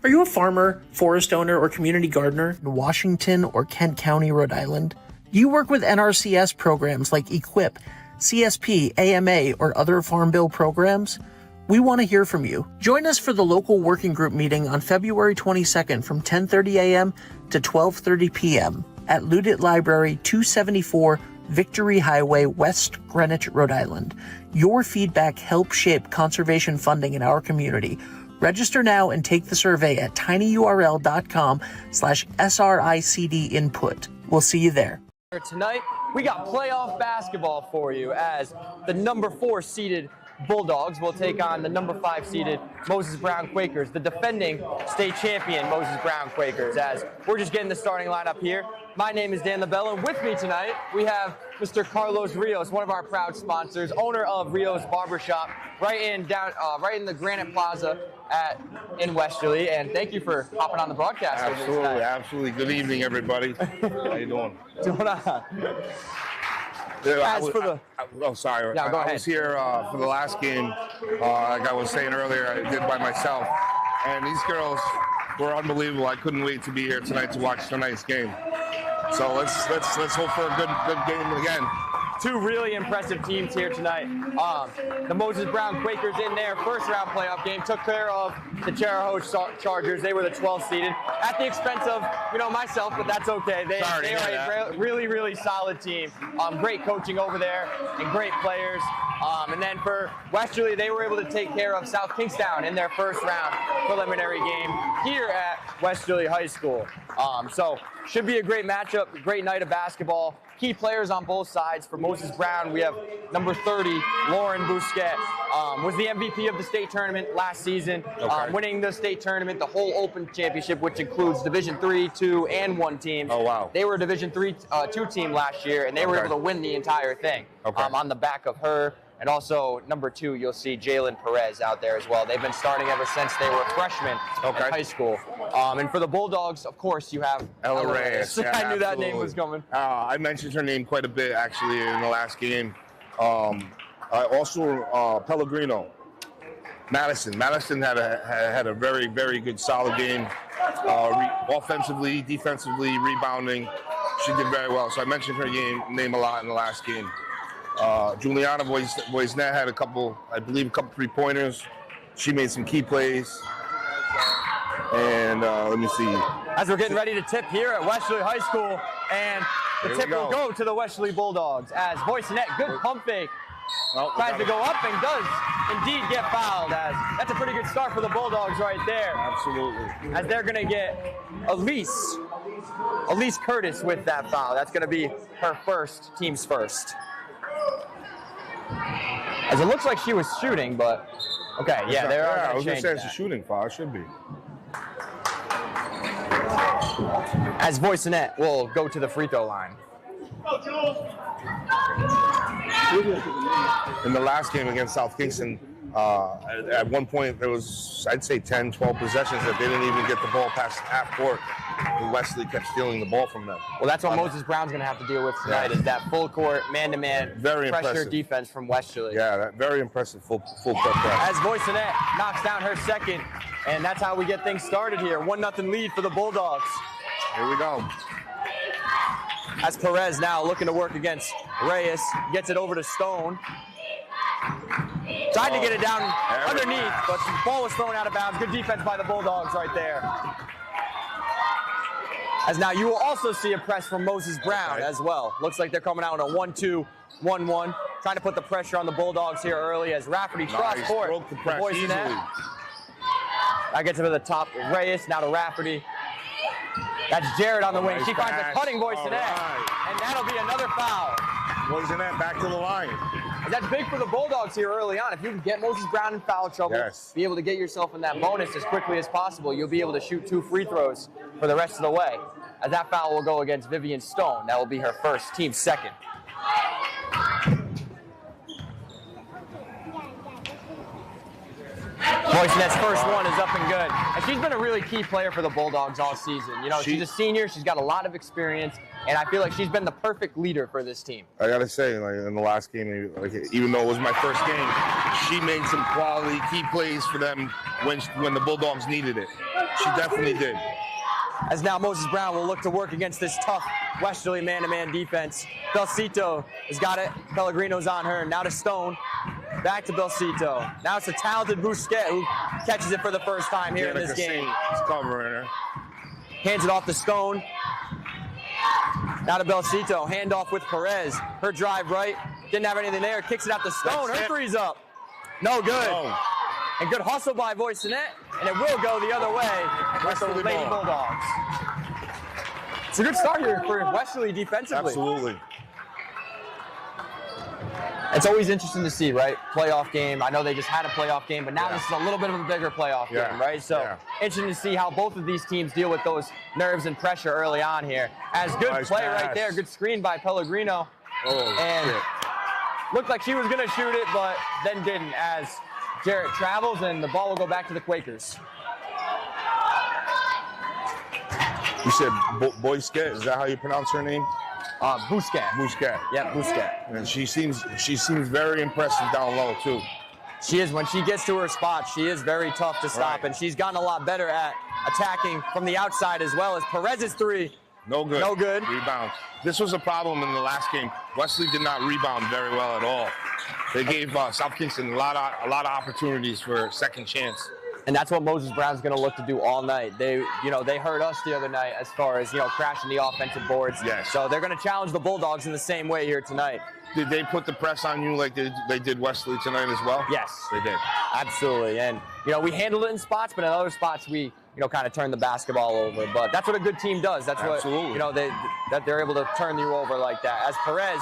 Are you a farmer, forest owner, or community gardener in Washington or Kent County, Rhode Island? Do you work with NRCS programs like EQIP, CSP, AMA, or other Farm Bill programs? We want to hear from you. Join us for the local working group meeting on February 22nd from 10:30 a.m. to 12:30 p.m. at Ludit Library, 274 Victory Highway, West Greenwich, Rhode Island. Your feedback helps shape conservation funding in our community. Register now and take the survey at tinyurl.com/SRICD input. We'll see you there. Tonight, we got playoff basketball for you as the number 4 seeded Bulldogs will take on the number 5 seeded Moses Brown Quakers, the defending state champion Moses Brown Quakers, as we're just getting the starting lineup here. My name is Dan LaBella, and with me tonight, we have Mr. Carlos Rios, one of our proud sponsors, owner of Rios Barbershop, right in the Granite Plaza in Westerly. And thank you for hopping on the broadcast. Absolutely. Good evening, everybody. How you doing? Doing on. I I was here for the last game. Like I was saying earlier, I did by myself, and these girls were unbelievable. I couldn't wait to be here tonight to watch tonight's game. So let's hope for a good game again. 2 really impressive teams here tonight. The Moses Brown Quakers in their first round playoff game took care of the Charahoe Chargers. They were the 12th seeded at the expense of, myself, but that's okay. They are a really, really solid team. Great coaching over there and great players. And then for Westerly, they were able to take care of South Kingstown in their first round preliminary game here at Westerly High School. So should be a great matchup, great night of basketball. Key players on both sides. For Moses Brown, we have number 30, Lauren Bousquet, was the MVP of the state tournament last season, winning the state tournament, the whole Open Championship, which includes Division 3, 2, and 1 teams. Oh, wow. They were a Division 3, 2 team last year, and they were able to win the entire thing on the back of her. And also, number 2, you'll see Jalen Perez out there as well. They've been starting ever since they were freshmen in high school. And for the Bulldogs, of course, you have Ella Reyes. Yeah, I knew that name was coming. I mentioned her name quite a bit, actually, in the last game. Also, Pellegrino. Madison had a very, very good, solid game. Offensively, defensively, rebounding. She did very well. So I mentioned her name a lot in the last game. Juliana Voisnet had a couple 3-pointers. She made some key plays. And let me see. As we're getting ready to tip here at Westerly High School, and the tip will go to the Westerly Bulldogs as Voisnet, good pump fake, tries to go up and does indeed get fouled. As that's a pretty good start for the Bulldogs right there. Absolutely. As they're going to get Elise Curtis with that foul. That's going to be her team's first. As it looks like she was shooting, but okay, yeah, there are. I was going to say it's a shooting foul. It should be. As Voisnet will go to the free throw line. In the last game against South Kingston, at one point there was, I'd say, 10, 12 possessions that they didn't even get the ball past half court. And Wesley kept stealing the ball from them. Well, that's what Moses Brown's going to have to deal with tonight, is that full court, man-to-man very pressure impressive defense from Westerly. Yeah, that very impressive full court press. As Voisnet knocks down her second, and that's how we get things started here. 1-0 lead for the Bulldogs. Here we go. As Perez now looking to work against Reyes, gets it over to Stone. Tried to get it down underneath, but the ball was thrown out of bounds. Good defense by the Bulldogs right there. As now you will also see a press from Moses Brown as well. Looks like they're coming out on a 1-2-1-1. Trying to put the rafferty on the Bulldogs here early as Rafferty cross court. Broke the press easily. That gets him to the top. Reyes now to Rafferty. That's Jared on the wing. She finds a cutting Voisnet, and that'll be another foul. Voisnet back to the line. That's big for the Bulldogs here early on. If you can get Moses Brown in foul trouble, be able to get yourself in that bonus as quickly as possible, you'll be able to shoot 2 free throws for the rest of the way. As that foul will go against Vivian Stone. That will be her first, team second. Boysenet's first one is up and good. And she's been a really key player for the Bulldogs all season. You know, she's a senior. She's got a lot of experience. And I feel like she's been the perfect leader for this team. I got to say, like in the last game, like, even though it was my first game, she made some quality key plays for them when the Bulldogs needed it. She definitely did. As now Moses Brown will look to work against this tough Westerly man-to-man defense. Belsito has got it. Pellegrino's on her. Now to Stone. Back to Belsito. Now it's a talented Bousquet who catches it for the first time here in this game. He's covering her. Hands it off to Stone. Now to Belsito. Handoff with Perez. Her drive right. Didn't have anything there. Kicks it out to Stone. Her three's up. No good. Oh. And good hustle by Boysenet. And it will go the other way with the Lady Bulldogs. It's a good start here for Westerly defensively. Absolutely. It's always interesting to see, right? Playoff game. I know they just had a playoff game, but now this is a little bit of a bigger playoff game, right? So interesting to see how both of these teams deal with those nerves and pressure early on here. As good play right there, good screen by Pellegrino. And looked like she was going to shoot it, but then didn't as Jarrett travels, and the ball will go back to the Quakers. You said Bousquet, is that how you pronounce her name? Bousquet. Bousquet. Yeah, Bousquet. And she seems very impressive down low too. She is. When she gets to her spot, she is very tough to stop, and she's gotten a lot better at attacking from the outside as well. As Perez's three. No good. No good. Rebound. This was a problem in the last game. Wesley did not rebound very well at all. They gave South Kingston a lot of opportunities for a second chance. And that's what Moses Brown's going to look to do all night. They hurt us the other night as far as, crashing the offensive boards. Yes. So they're going to challenge the Bulldogs in the same way here tonight. Did they put the press on you like they did Wesley tonight as well? Yes. They did. Absolutely. And, we handled it in spots, but in other spots we, kind of turned the basketball over. But that's what a good team does. That's Absolutely. what, that they're able to turn you over like that. As Perez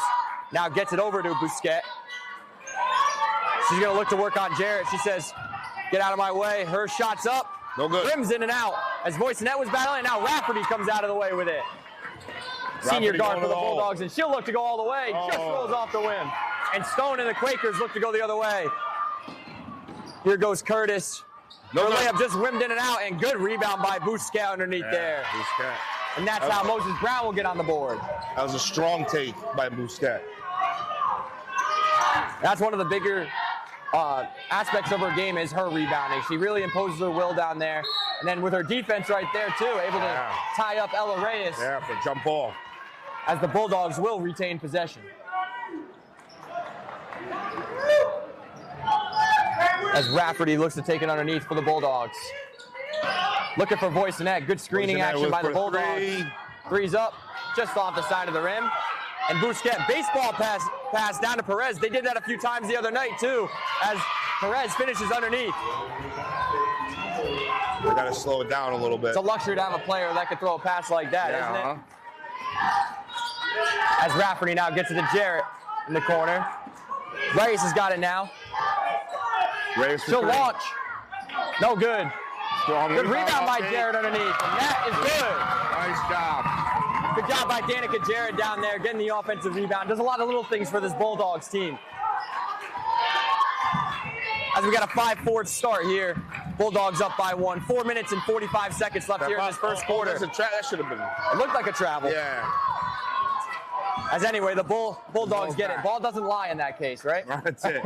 now gets it over to Bousquet. She's going to look to work on Jarrett. She says, get out of my way. Her shot's up. No good. Rims in and out. As Boysenet was battling, now Rafferty comes out of the way with it. Senior guard for the Bulldogs, and she'll look to go all the way. Just rolls off the rim. And Stone and the Quakers look to go the other way. Here goes Curtis. Her layup just rimmed in and out, and good rebound by Bousquet underneath there. Bousquet. And that's how Moses Brown will get on the board. That was a strong take by Bousquet. That's one of the bigger aspects of her game is her rebounding. She really imposes her will down there. And then with her defense right there, too, able to tie up Ella Reyes. Yeah, for a jump ball. As the Bulldogs will retain possession. As Rafferty looks to take it underneath for the Bulldogs. Looking for Boysenet. Good screening action by the Bulldogs. Three's up, just off the side of the rim. And Bousquet, baseball pass down to Perez. They did that a few times the other night, too, as Perez finishes underneath. They got to slow it down a little bit. It's a luxury to have a player that can throw a pass like that, isn't it? As Rafferty now gets it to Jarrett in the corner. Reyes has got it now. She'll launch. No good. Good rebound by Jarrett underneath, and that is good. Nice job. Good job by Danica Jarrett down there, getting the offensive rebound. Does a lot of little things for this Bulldogs team. As we got a 5-4 start here. Bulldogs up by 1. 4 minutes and 45 seconds left here in this first quarter. That should have been. It looked like a travel. Yeah. As anyway, the Bulldogs get it. Ball doesn't lie in that case, right? That's it.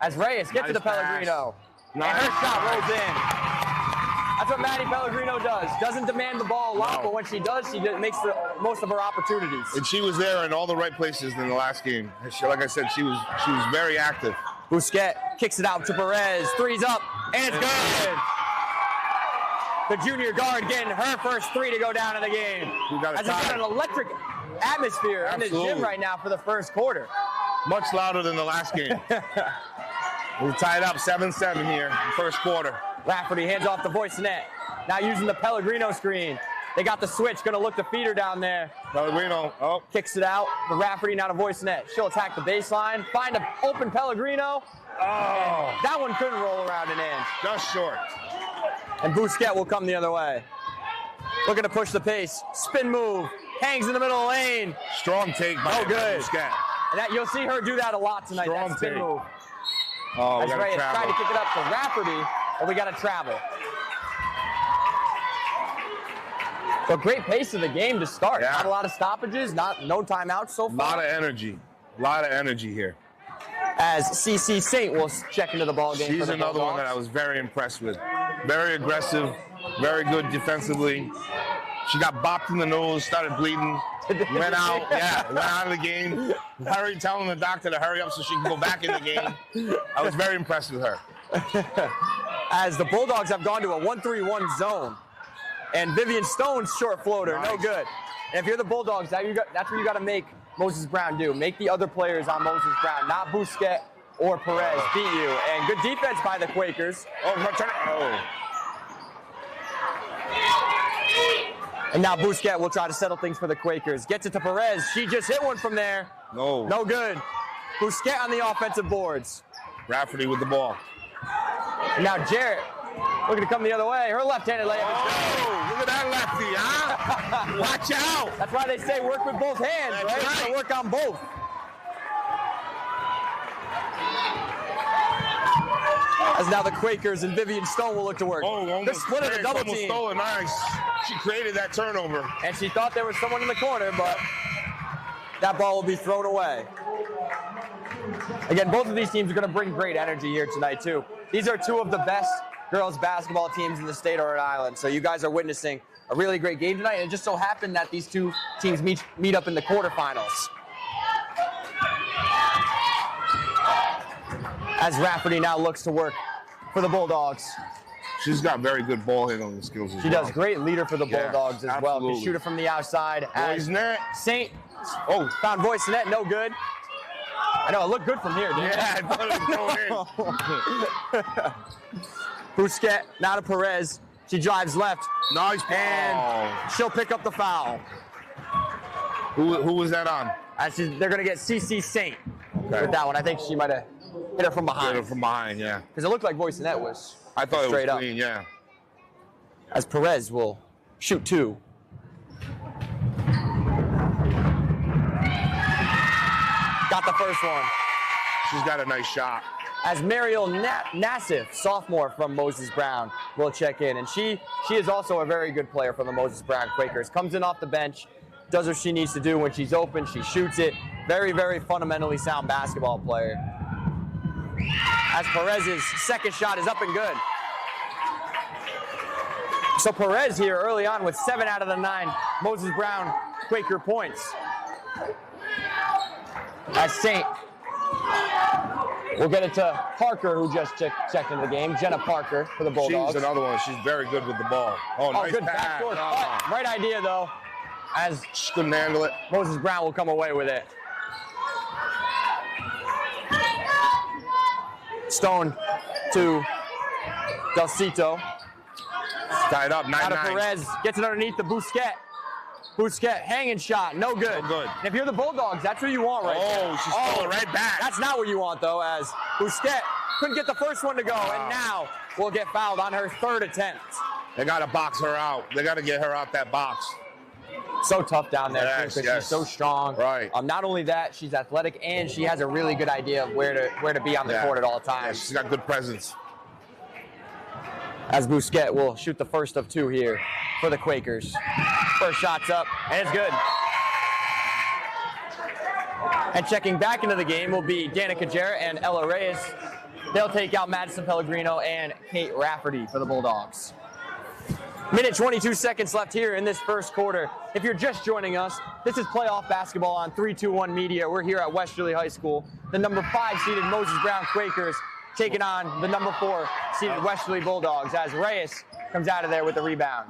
As Reyes gets to the Pellegrino. And her shot rolls in. That's what Maddie Pellegrino does. Doesn't demand the ball a lot, but when she does, she makes the most of her opportunities. And she was there in all the right places in the last game. Like I said, she was very active. Bousquet kicks it out to Perez. Three's up, and it's good. The junior guard getting her first three to go down in the game. As it's got an electric atmosphere in the gym right now for the first quarter. Much louder than the last game. We're tied up 7-7 here in the first quarter. Rafferty hands off to Boysenet. Now using the Pellegrino screen. They got the switch, going to look to feed her down there. Pellegrino, kicks it out. The Rafferty now to Boysenet. She'll attack the baseline, find an open Pellegrino. That one couldn't roll around an inch. Just short. And Bousquet will come the other way. Looking to push the pace. Spin move. Hangs in the middle of the lane. Strong take by Bousquet. And you'll see her do that a lot tonight. Strong that spin take. move. Oh, as Reyes tried to kick it up to Rafferty. or we got to travel. So great pace of the game to start. Yeah. Not a lot of stoppages, no timeouts so far. A lot of energy here. As CC Saint will check into the ball game. She's for the another one Bulldogs. that I was very impressed with. Very aggressive, very good defensively. She got bopped in the nose, started bleeding, went out. Yeah, went out of the game. Telling the doctor to hurry up so she can go back in the game. I was very impressed with her. As the Bulldogs have gone to a 1-3-1 zone. And Vivian Stone's short floater, no good. And if you're the Bulldogs, that's what you got to make Moses Brown do. Make the other players on Moses Brown, not Bousquet or Perez, beat you. And good defense by the Quakers. And now Bousquet will try to settle things for the Quakers. Gets it to Perez. She just hit one from there. No good. Bousquet on the offensive boards. Rafferty with the ball. And now Jarrett looking to come the other way. Her left-handed layup is good. Look at that lefty, huh? Watch out. That's why they say work with both hands, That's right? right. So work on both. As now the Quakers and Vivian Stone will look to work. They're splitting a double team. Stolen. Nice. She created that turnover. And she thought there was someone in the corner, but that ball will be thrown away. Again, both of these teams are going to bring great energy here tonight, too. These are two of the best girls basketball teams in the state of Rhode Island. So you guys are witnessing a really great game tonight. And it just so happened that these two teams meet up in the quarterfinals. As Rafferty now looks to work for the Bulldogs. She's got very good ball handling skills as well. She does great leader for the Bulldogs as well. absolutely. Can shoot it from the outside. Boys net. Saint found voice net, no good. I know, it looked good from here, didn't it? Yeah, I thought it was going in. Bousquet, now to Perez. She drives left. Nice ball. And she'll pick up the foul. Who was that on? They're going to get CC Saint with that one. I think she might have hit her from behind. Hit her from behind, yeah. Because it looked like voice net was I thought it straight was up. clean, yeah. As Perez will shoot two. Got the first one. She's got a nice shot. As Mariel Nassif, sophomore from Moses Brown, will check in. And she is also a very good player for the Moses Brown Quakers. Comes in off the bench, does what she needs to do when she's open. She shoots it. Very, very fundamentally sound basketball player. As Perez's second shot is up and good. So Perez here early on with 7 out of the 9 Moses Brown Quaker points. As Saint will get it to Parker, who just checked into the game. Jenna Parker for the Bulldogs. She's another one. She's very good with the ball. Oh, nice good pass. backdoor cut. Right idea, though, as She couldn't handle it. Moses Brown will come away with it. Stone to Del Cito. Tied up, 9-9. Out of Perez, gets it underneath the Bousquet. Bousquet, hanging shot, no good. No good. And if you're the Bulldogs, that's what you want right there. She's throwing it right back. That's not what you want, though, as Bousquet couldn't get the first one to go, and now will get fouled on her third attempt. They got to box her out. They got to get her out that box. So tough down there, Yes, because yes. she's so strong. Right. Not only that, she's athletic, and she has a really good idea of where to be on the court at all Yeah, times. she's got good presence. As Bousquet will shoot the first of 2 here for the Quakers. First shot's up, and it's good. And checking back into the game will be Danica Jarrett and Ella Reyes. They'll take out Madison Pellegrino and Kate Rafferty for the Bulldogs. Minute 22 seconds left here in this first quarter. If you're just joining us, this is playoff basketball on 321 Media. We're here at Westerly High School. The number 5 seeded Moses Brown Quakers taking on the number 4 seeded Westerly Bulldogs as Reyes comes out of there with the rebound.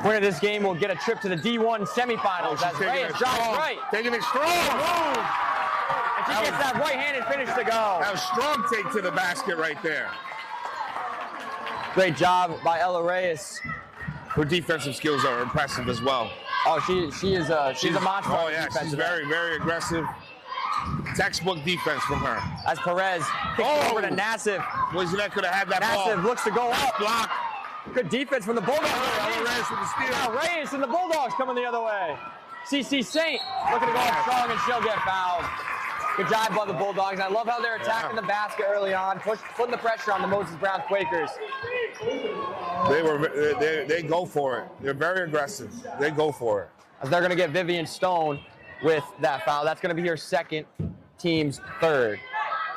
Winner of this game will get a trip to the D1 semifinals as Reyes drives right. Taking it strong. And she gets that right-handed finish to go. That was strong take to the basket right there. Great job by Ella Reyes. Her defensive skills are impressive as well. Oh, she's a monster. Oh, yeah, she's very, very aggressive. Textbook defense from her. As Perez kicks over to Nassif. Wozniak could have had that ball. Nassif looks to go up. Block. Good defense from the Bulldogs. Reyes with the steal. Now Reyes and the Bulldogs coming the other way. CC Saint looking to go up strong, and she'll get fouled. Good job by the Bulldogs. I love how they're attacking the basket early on, putting the pressure on the Moses Brown Quakers. They go for it. They're very aggressive. They go for it. As they're going to get Vivian Stone with that foul. That's going to be her second, team's third.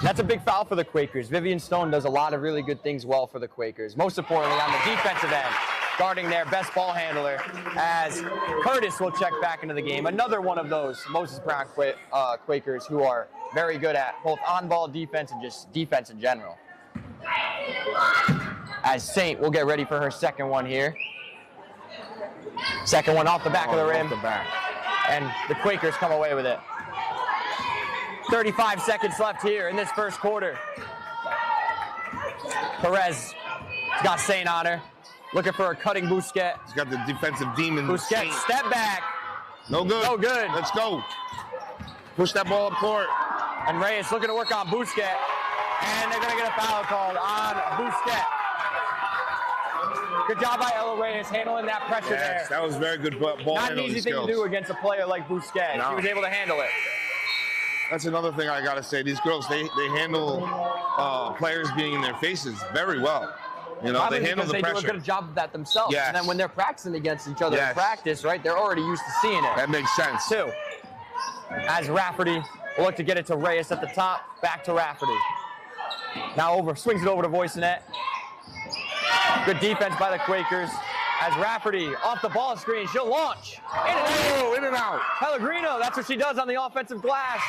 That's a big foul for the Quakers. Vivian Stone does a lot of really good things well for the Quakers. Most importantly, on the defensive end, guarding their best ball handler, as Curtis will check back into the game. Another one of those Moses Brown Quakers who are very good at both on-ball defense and just defense in general. As Saint will get ready for her second one here. Second one off the back of the rim. And the Quakers come away with it. 35 seconds left here in this first quarter. Perez got Saint on her. Looking for a cutting Bousquet. He's got the defensive demon. Bousquet, step back. No good. No good. Let's go. Push that ball up court. And Reyes looking to work on Bousquet. And they're going to get a foul called on Bousquet. Good job by Ella Reyes handling that pressure there. Yes, that was very good ball handling skills. Not an easy thing to do against a player like Bousquet. No. She was able to handle it. That's another thing I got to say. These girls, they handle players being in their faces very well. You know, Probably they handle the pressure. They do a good job of that themselves. Yes. And then when they're practicing against each other in practice, right, they're already used to seeing it. That makes sense. Too. As Rafferty will look to get it to Reyes at the top, back to Rafferty. Now swings it over to Voisinette. Good defense by the Quakers. As Rafferty off the ball screen, she'll launch. In and out. Pellegrino, that's what she does on the offensive glass.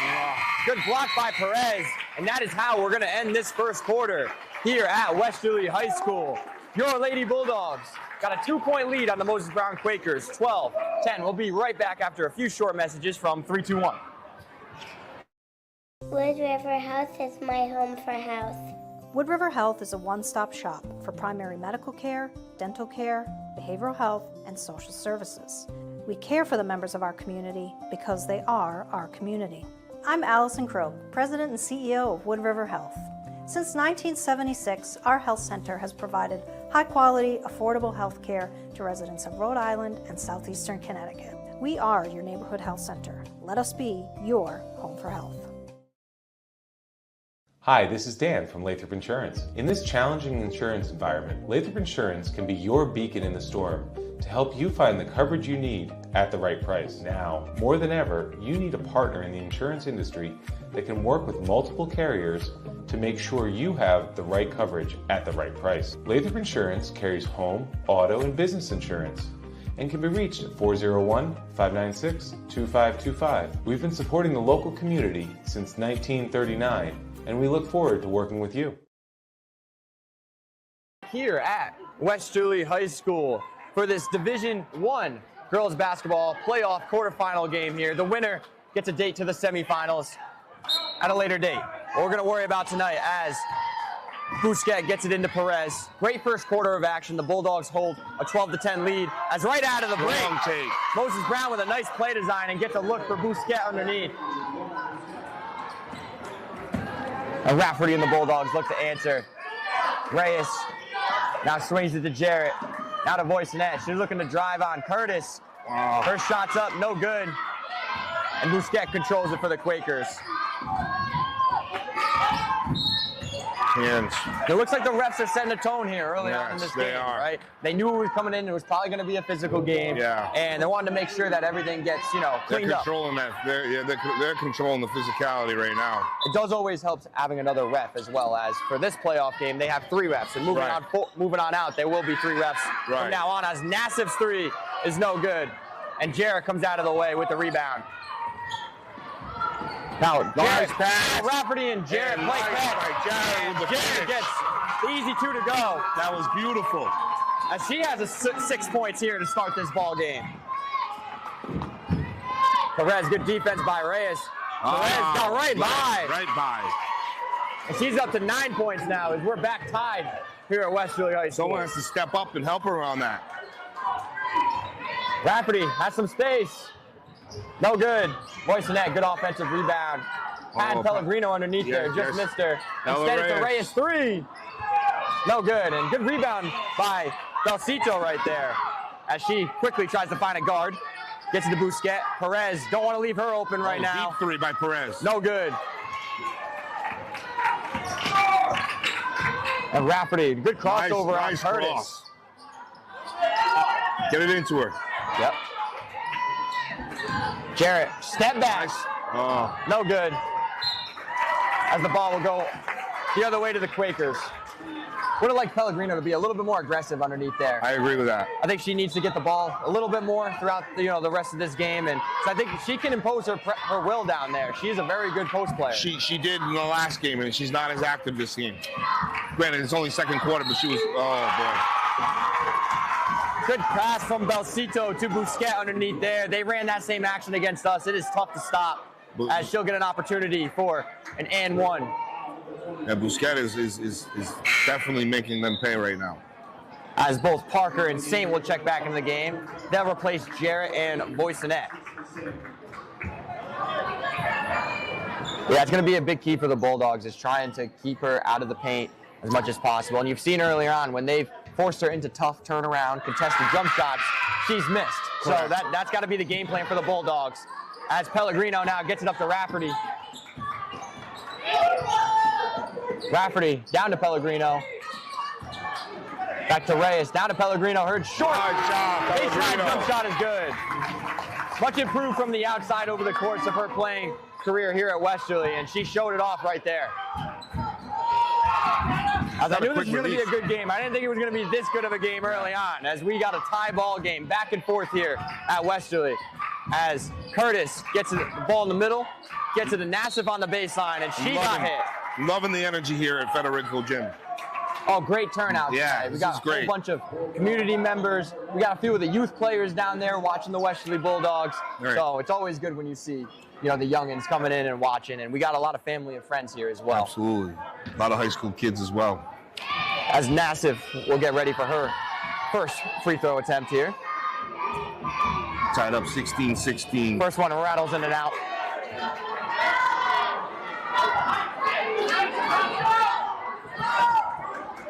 Good block by Perez. And that is how we're going to end this first quarter here at Westerly High School. Your Lady Bulldogs got a 2-point lead on the Moses Brown Quakers, 12-10. We'll be right back after a few short messages from 321. Wood River Health is my home for health. Wood River Health is a one-stop shop for primary medical care, dental care, behavioral health, and social services. We care for the members of our community because they are our community. I'm Allison Crow, President and CEO of Wood River Health. Since 1976, our health center has provided high-quality, affordable health care to residents of Rhode Island and southeastern Connecticut. We are your neighborhood health center. Let us be your home for health. Hi, this is Dan from Lathrop Insurance. In this challenging insurance environment, Lathrop Insurance can be your beacon in the storm to help you find the coverage you need at the right price. Now, more than ever, you need a partner in the insurance industry that can work with multiple carriers to make sure you have the right coverage at the right price. Lathrop Insurance carries home, auto, and business insurance and can be reached at 401-596-2525. We've been supporting the local community since 1939, and we look forward to working with you. Here at Westerly High School for this Division I girls basketball playoff quarterfinal game here. The winner gets a date to the semifinals at a later date. What we're going to worry about tonight as Bousquet gets it into Perez. Great first quarter of action. The Bulldogs hold a 12-10 lead as right out of the break, Moses Brown with a nice play design and gets a look for Bousquet underneath. And Rafferty and the Bulldogs look to answer. Reyes now swings it to Jarrett. Now to Voisinette. She's looking to drive on Curtis. Wow. Her shot's up, no good. And Bousquet controls it for the Quakers. Hands. It looks like the refs are setting a tone here early on in this game, they are. right? They knew it was coming in. It was probably going to be a physical game. Yeah. And they wanted to make sure that everything gets, cleaned up. They're controlling that. They're controlling the physicality right now. It does always help having another ref as well as for this playoff game, they have 3 refs. And moving on out, there will be 3 refs from now on as Nassif's 3 is no good. And Jarrett comes out of the way with the rebound. Now, Nice pass. Rafferty and Jarrett play pass. Jarrett gets the easy 2 to go. That was beautiful. As she has a 6 points here to start this ball game. Perez, good defense by Reyes. Perez got right by. Right by. And she's up to 9 points now as we're back tied here at Westerly High School. Someone has to step up and help her on that. Rafferty has some space. No good. Voisinette, good offensive rebound. Had Pellegrino underneath there, just missed her. Instead, it's a Reyes 3. No good. And good rebound by Belcito right there as she quickly tries to find a guard. Gets into Bousquet. Perez, don't want to leave her open right now. Deep 3 by Perez. No good. And Rafferty, good crossover on nice Curtis. cross. Get it into her. Yep. Jarrett, step back. Nice. Oh. No good. As the ball will go the other way to the Quakers. Would have liked Pellegrino to be a little bit more aggressive underneath there. I agree with that. I think she needs to get the ball a little bit more throughout the rest of this game, and so I think she can impose her will down there. She's a very good post player. She did in the last game, and she's not as active this game. Granted, it's only second quarter, but she was, oh boy. Good pass from Belcito to Busquet underneath there. They ran that same action against us. It is tough to stop, as she'll get an opportunity for an and one. Yeah, Busquet is definitely making them pay right now. As both Parker and Saint will check back into the game. They'll replace Jarrett and Boysonet. Yeah, it's going to be a big key for the Bulldogs, is trying to keep her out of the paint as much as possible. And you've seen earlier on when they've forced her into tough turnaround, contested jump shots, she's missed. Correct. So that's got to be the game plan for the Bulldogs. As Pellegrino now gets it up to Rafferty. Rafferty down to Pellegrino. Back to Reyes, down to Pellegrino, heard short. Baseline jump shot is good. Much improved from the outside over the course of her playing career here at Westerly, and she showed it off right there. As I knew this was going to be a good game. I didn't think it was going to be this good of a game early on, as we got a tie ball game back and forth here at Westerly. As Curtis gets the ball in the middle, gets it to Nassif on the baseline, and she got hit. Loving the energy here at Federico Gym. Oh, great turnout. Yeah, we got a whole bunch of community members. We got a few of the youth players down there watching the Westerly Bulldogs. Right. So it's always good when you see, the youngins coming in and watching. And we got a lot of family and friends here as well. Absolutely. A lot of high school kids as well. As Nassif will get ready for her first free throw attempt here. Tied up 16-16. First one rattles in and out.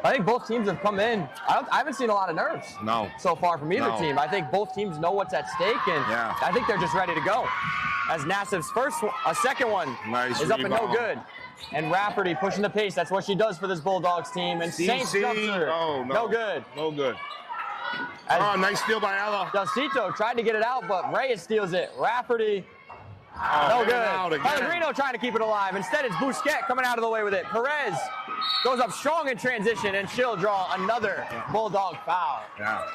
I think both teams have come in. I haven't seen a lot of nerves so far from either team. I think both teams know what's at stake, and I think they're just ready to go. As Nassif's second one is up and no good. And Rafferty pushing the pace. That's what she does for this Bulldogs team. And Saints jumps her. Oh, no good. No good. Nice steal by Ella. Delcito tried to get it out, but Reyes steals it. Rafferty, no good. Pellegrino trying to keep it alive. Instead, it's Busquet coming out of the way with it. Perez goes up strong in transition, and she'll draw another Bulldog foul. Yeah.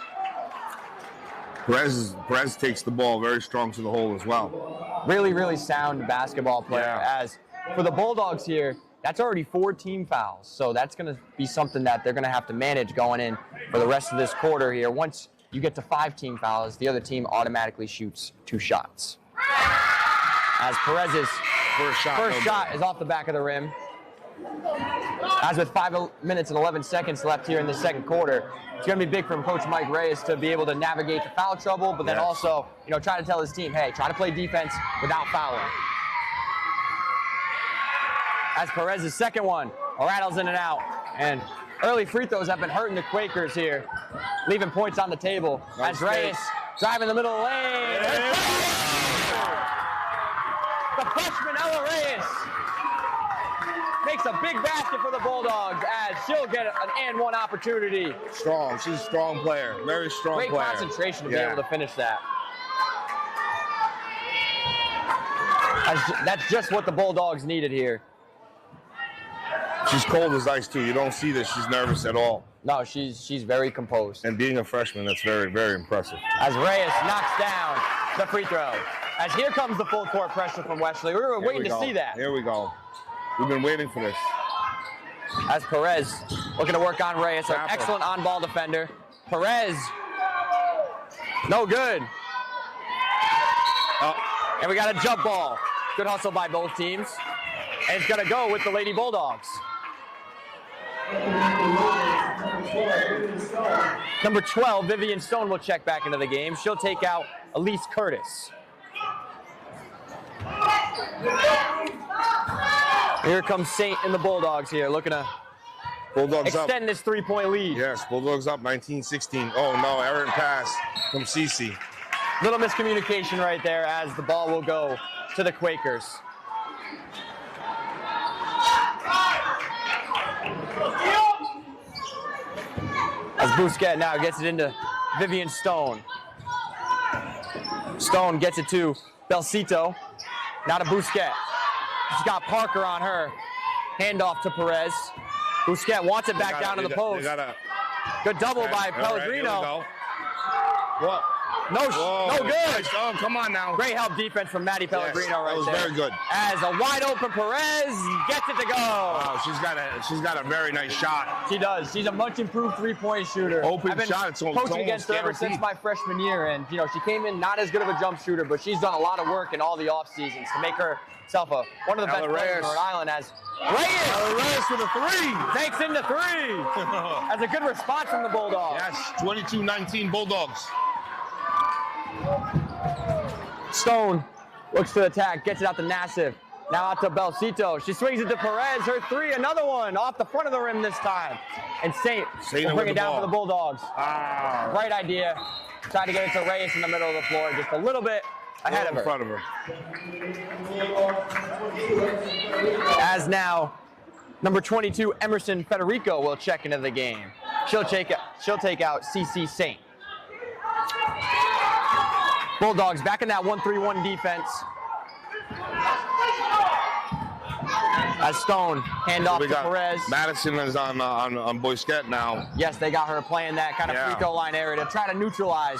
Perez takes the ball very strong to the hole as well. Really, really sound basketball player. Yeah. As for the Bulldogs here, that's already 4 team fouls. So that's going to be something that they're going to have to manage going in for the rest of this quarter here. Once you get to 5 team fouls, the other team automatically shoots 2 shots. As Perez's first shot is off the back of the rim. As with 5 minutes and 11 seconds left here in the second quarter, it's going to be big from Coach Mike Reyes to be able to navigate the foul trouble, but then also, try to tell his team, hey, try to play defense without fouling. As Perez's second one rattles in and out, and early free throws have been hurting the Quakers here, leaving points on the table. As Reyes driving the middle of the lane. The freshman Ella Reyes makes a big basket for the Bulldogs, as she'll get an and one opportunity. Strong. She's a strong player. Very strong player. Great concentration to be able to finish that. That's just what the Bulldogs needed here. She's cold as ice, too. You don't see that she's nervous at all. No, she's very composed. And being a freshman, that's very, very impressive. As Reyes knocks down the free throw. As here comes the full court pressure from Westerly. We were waiting to see that. Here we go. We've been waiting for this. As Perez looking to work on Reyes, an excellent on-ball defender. Perez, no good. And we got a jump ball. Good hustle by both teams. And it's going to go with the Lady Bulldogs. Number 12, Vivian Stone, will check back into the game. She'll take out Elise Curtis. Here comes Saint and the Bulldogs here, looking to extend this 3-point lead. Yes, Bulldogs up 19-16. Oh, no, errant pass from Cece. Little miscommunication right there, as the ball will go to the Quakers. Bousquet now gets it into Vivian Stone. Stone gets it to Belcito. Now to Bousquet. She's got Parker on her. Handoff to Perez. Bousquet wants it back down to the post. Good double by Pellegrino. What? No good. Oh, come on now. Great help defense from Maddie Pellegrino right there. That was very good. As a wide open Perez gets it to go. Wow, she's got a very nice shot. She does. She's a much improved three-point shooter. Open I've shot. It's coaching against her ever since my freshman year, and she came in not as good of a jump shooter, but she's done a lot of work in all the off seasons to make herself one of the best players in Rhode Island. As Reyes with a three. takes into three. That's a good response from the Bulldogs. Yes, 22-19 Bulldogs. Stone looks to the attack, gets it out to Nassif. Now out to Belcito. She swings it to Perez. Her three, another one off the front of the rim this time. And Saint will bring it down for the Bulldogs. Right idea. Try to get it to Reyes in the middle of the floor, just a little bit ahead of her. In front of her. As now, number 22, Emerson Federico will check into the game. She'll take out CC Saint. Bulldogs back in that 1-3-1 defense. As Stone hand off to Perez. Madison is on Bousquet now. Yes, they got her playing that kind of free throw line area to try to neutralize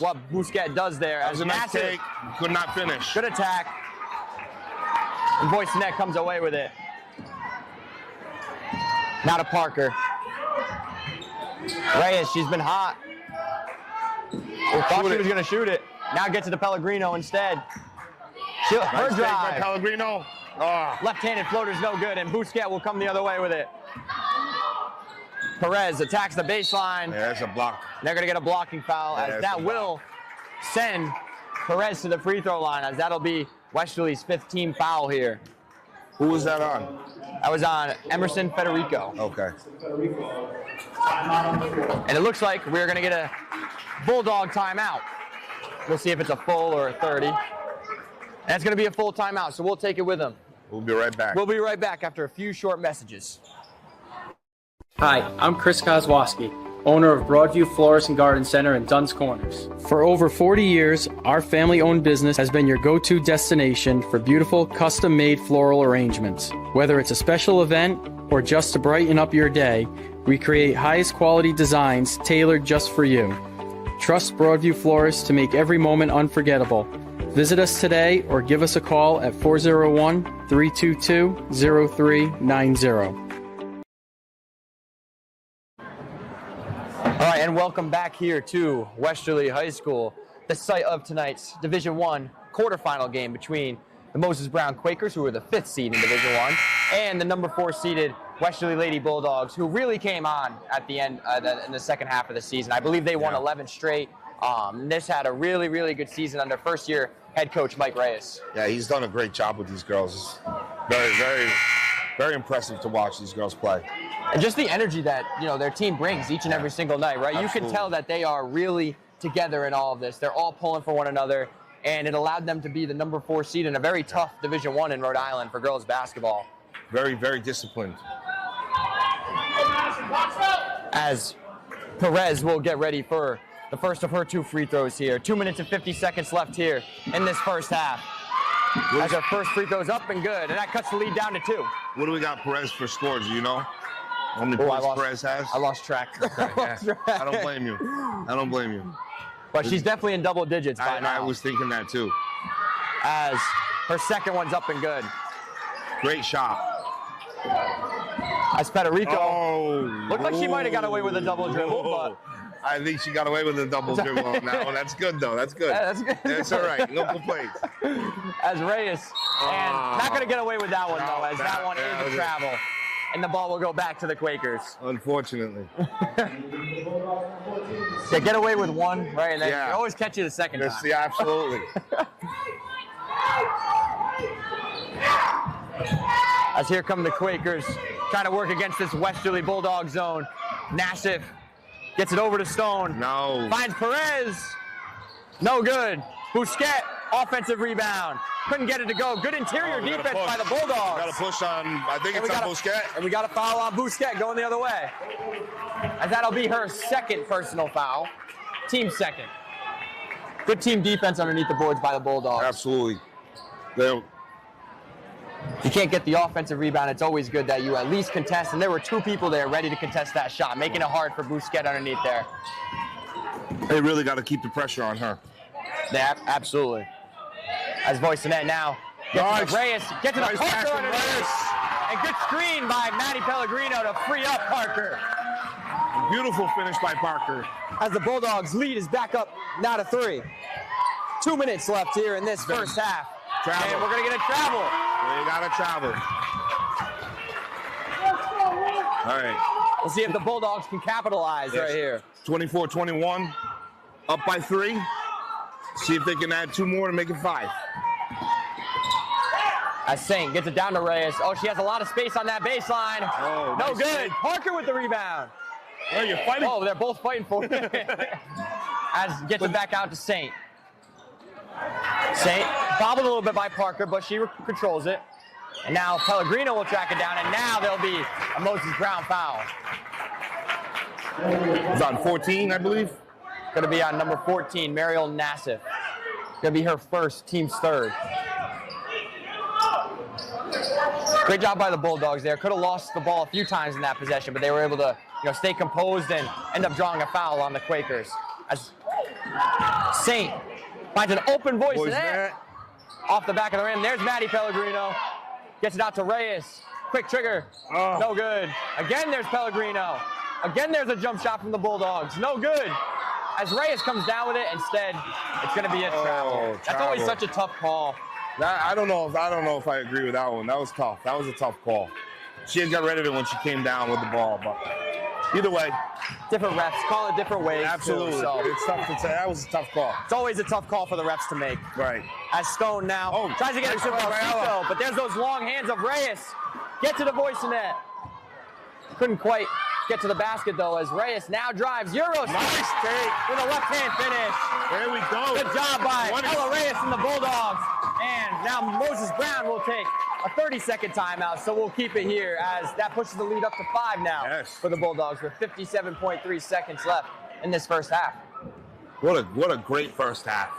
what Bousquet does there. As a nice take, could not finish. Good attack. And Boissenet comes away with it. Now to Parker. Reyes, she's been hot. Thought she was going to shoot it. Now gets it to Pellegrino instead. Her drive. Pellegrino. Left-handed floater's no good, and Bousquet will come the other way with it. Perez attacks the baseline. Yeah, that's a block. They're going to get a blocking foul, as that will send Perez to the free throw line, as that'll be Westerly's 5th team foul here. Who was that on? That was on Emerson Federico. Okay. And it looks like we're going to get a Bulldog timeout. We'll see if it's a full or a 30. And it's going to be a full timeout, so we'll take it with them. We'll be right back. We'll be right back after a few short messages. Hi, I'm Chris Kozłowski, owner of Broadview Florist and Garden Center in Dunn's Corners. For over 40 years, our family-owned business has been your go-to destination for beautiful, custom-made floral arrangements. Whether it's a special event or just to brighten up your day, we create highest quality designs tailored just for you. Trust Broadview Florists to make every moment unforgettable. Visit us today or give us a call at 401-322-0390. All right, and welcome back here to Westerly High School, the site of tonight's Division I quarterfinal game between the Moses Brown Quakers, who are the 5th seed in Division I, and the number 4 seeded Westerly Lady Bulldogs, who really came on at the end in the second half of the season. I believe they won 11 straight. This had a really, really good season under first-year head coach Mike Reyes. Yeah, he's done a great job with these girls. It's very, very, very impressive to watch these girls play. And just the energy that their team brings each and every single night, right? Absolutely. You can tell that they are really together in all of this. They're all pulling for one another, and it allowed them to be the number 4 seed in a very tough Division I in Rhode Island for girls basketball. Very, very disciplined. As Perez will get ready for the first of her 2 free throws here. 2 minutes and 50 seconds left here in this first half. As her first free throw's up and good, and that cuts the lead down to 2. What do we got Perez for scores, do you know? How many points Perez has? I lost track. Okay, I don't blame you. I don't blame you. But she's definitely in double digits by now. I was thinking that too. As her second one's up and good. Great shot. As Federico looked like she might have got away with a double dribble, but I think she got away with a double dribble on that one. That's good though. That's good. Yeah, that's good. That's all right. No complaints. As Reyes, and not going to get away with that one though, as that one is a travel, and the ball will go back to the Quakers. Unfortunately. Yeah, get away with one, right? And then you always catch you the second time. Yeah, absolutely. As here come the Quakers, trying to work against this Westerly Bulldog zone. Nassif gets it over to Stone. No. Finds Perez. No good. Bousquet, offensive rebound. couldn't get it to go. Good interior defense by the Bulldogs. Got to push on, I think it's on Bousquet. And we got a foul on Bousquet going the other way. As that'll be her second personal foul. Team second. Good team defense underneath the boards by the Bulldogs. Absolutely. If you can't get the offensive rebound, it's always good that you at least contest. And there were 2 people there ready to contest that shot, making it hard for Bousquet underneath there. They really got to keep the pressure on her. Yeah, absolutely. As Voisinette now gets to Reyes, gets to the Parker underneath. And good screen by Maddie Pellegrino to free up Parker. Beautiful finish by Parker. As the Bulldogs lead is back up now to 3. 2 minutes left here in this first half. Travel. And we're going to get a travel. They got to travel. All right. We'll see if the Bulldogs can capitalize right here. 24-21, up by 3. See if they can add 2 more to make it 5. As Saint gets it down to Reyes. Oh, she has a lot of space on that baseline. Oh, no nice good. save. Parker with the rebound. Oh, you're fighting. Oh, they're both fighting for it. As gets it back out to Saint. Saint bobbled a little bit by Parker, but she controls it. And now Pellegrino will track it down, and now there'll be a Moses Brown foul. It's on 14, I believe. Going to be on number 14, Mariel Nassif. Going to be her first, team's third. Great job by the Bulldogs there. Could have lost the ball a few times in that possession, but they were able to, stay composed and end up drawing a foul on the Quakers. As Saint finds an open voice in there. Off the back of the rim. There's Maddie Pellegrino. Gets it out to Reyes. Quick trigger. Oh. No good. Again, there's Pellegrino. Again, there's a jump shot from the Bulldogs. No good. As Reyes comes down with it, instead, it's going to be a travel. That's always such a tough call. I don't know if I agree with that one. That was tough. That was a tough call. She had got rid of it when she came down with the ball, but either way, different refs call it different ways. Absolutely, too, so. It's tough to say. That was a tough call. It's always a tough call for the refs to make. Right. As Stone now tries to get it to Varsity, but there's those long hands of Reyes. Get to the Voisinette. Couldn't quite get to the basket though, as Reyes now drives Euro nice take with a left-hand finish. There we go. Good job by Ella Reyes and the Bulldogs. And now Moses Brown will take a 30-second timeout, so we'll keep it here as that pushes the lead up to 5 now for the Bulldogs with 57.3 seconds left in this first half. What a great first half.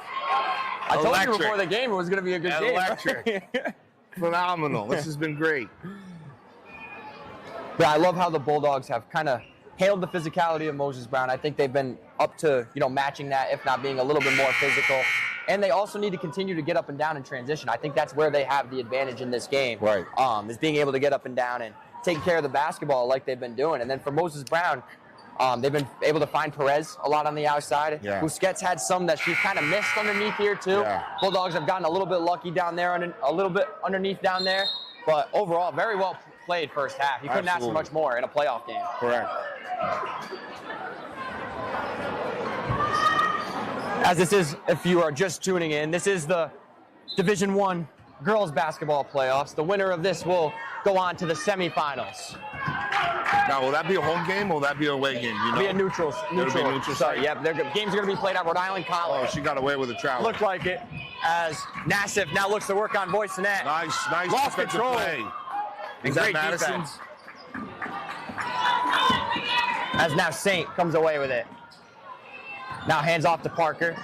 I told you before the game it was going to be a good game. Electric. Phenomenal. This has been great. Yeah, I love how the Bulldogs have kind of hailed the physicality of Moses Brown. I think they've been up to, matching that, if not being a little bit more physical. And they also need to continue to get up and down in transition. I think that's where they have the advantage in this game. Right. Is being able to get up and down and taking care of the basketball like they've been doing. And then for Moses Brown, they've been able to find Perez a lot on the outside. Yeah. Busquets had some that she's kind of missed underneath here too. Yeah. Bulldogs have gotten a little bit lucky down there, a little bit underneath down there. But overall, very well played first half. You couldn't ask for much more in a playoff game. Correct. As this is, if you are just tuning in, this is the Division I girls basketball playoffs. The winner of this will go on to the semifinals. Now, will that be a home game or will that be a away game? It'll be a neutral. Sorry, yep. Their games are going to be played at Rhode Island College. Oh, she got away with a travel. Looked like it. As Nassif now looks to work on Voisinette. Nice Lost defensive control. play. And Is that great Madison? defense. As now Saint comes away with it. Now hands off to Parker.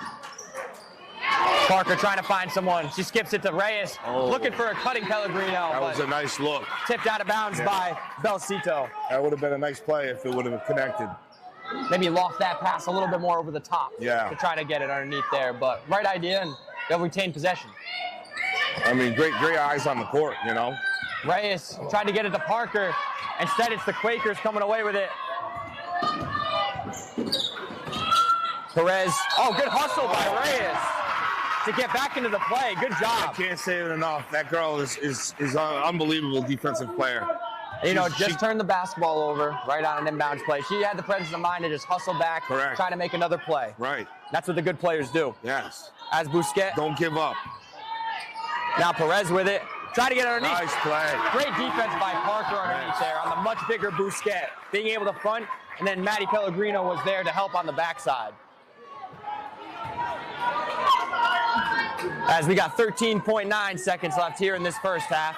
Parker trying to find someone. She skips it to Reyes. Looking for a cutting Pellegrino. That was a nice look. Tipped out of bounds by Belcito. That would have been a nice play if it would have connected. Maybe loft that pass a little bit more over the top. Yeah. To try to get it underneath there. But right idea, and they'll retain possession. I mean, great eyes on the court, Reyes tried to get it to Parker. Instead, it's the Quakers coming away with it. Perez. Oh, good hustle by Reyes to get back into the play. Good job. I can't say it enough. That girl is an unbelievable defensive player. Just turned the basketball over right on an inbounds play. She had the presence of mind to just hustle back, Correct. Try to make another play. Right. That's what the good players do. Yes. As Busquets. Don't give up. Now Perez with it. Try to get underneath. Nice play. Great defense by Parker underneath there on the much bigger Busquets. Being able to front, and then Maddie Pellegrino was there to help on the backside. as we got 13.9 seconds left here in this first half.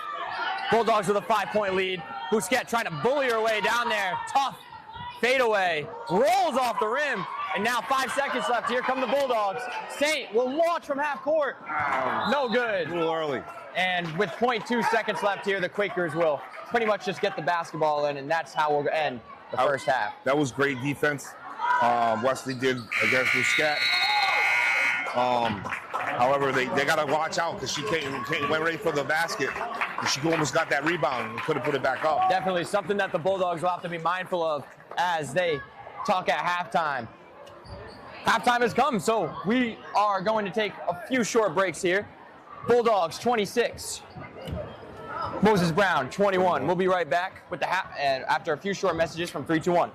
Bulldogs with a 5-point lead. Bousquet trying to bully her way down there. Tough fadeaway, rolls off the rim, and now 5 seconds left. Here come the Bulldogs. Saint will launch from half court. No good. A little early. And with 0.2 seconds left here, the Quakers will pretty much just get the basketball in, and that's how we'll end the first half. That was great defense. Wesley did against Bousquet. However, they got to watch out because she went right for the basket. And she almost got that rebound and couldn't put it back up. Definitely something that the Bulldogs will have to be mindful of as they talk at halftime. Halftime has come, so we are going to take a few short breaks here. Bulldogs 26, Moses Brown 21. We'll be right back with the and after a few short messages from 321.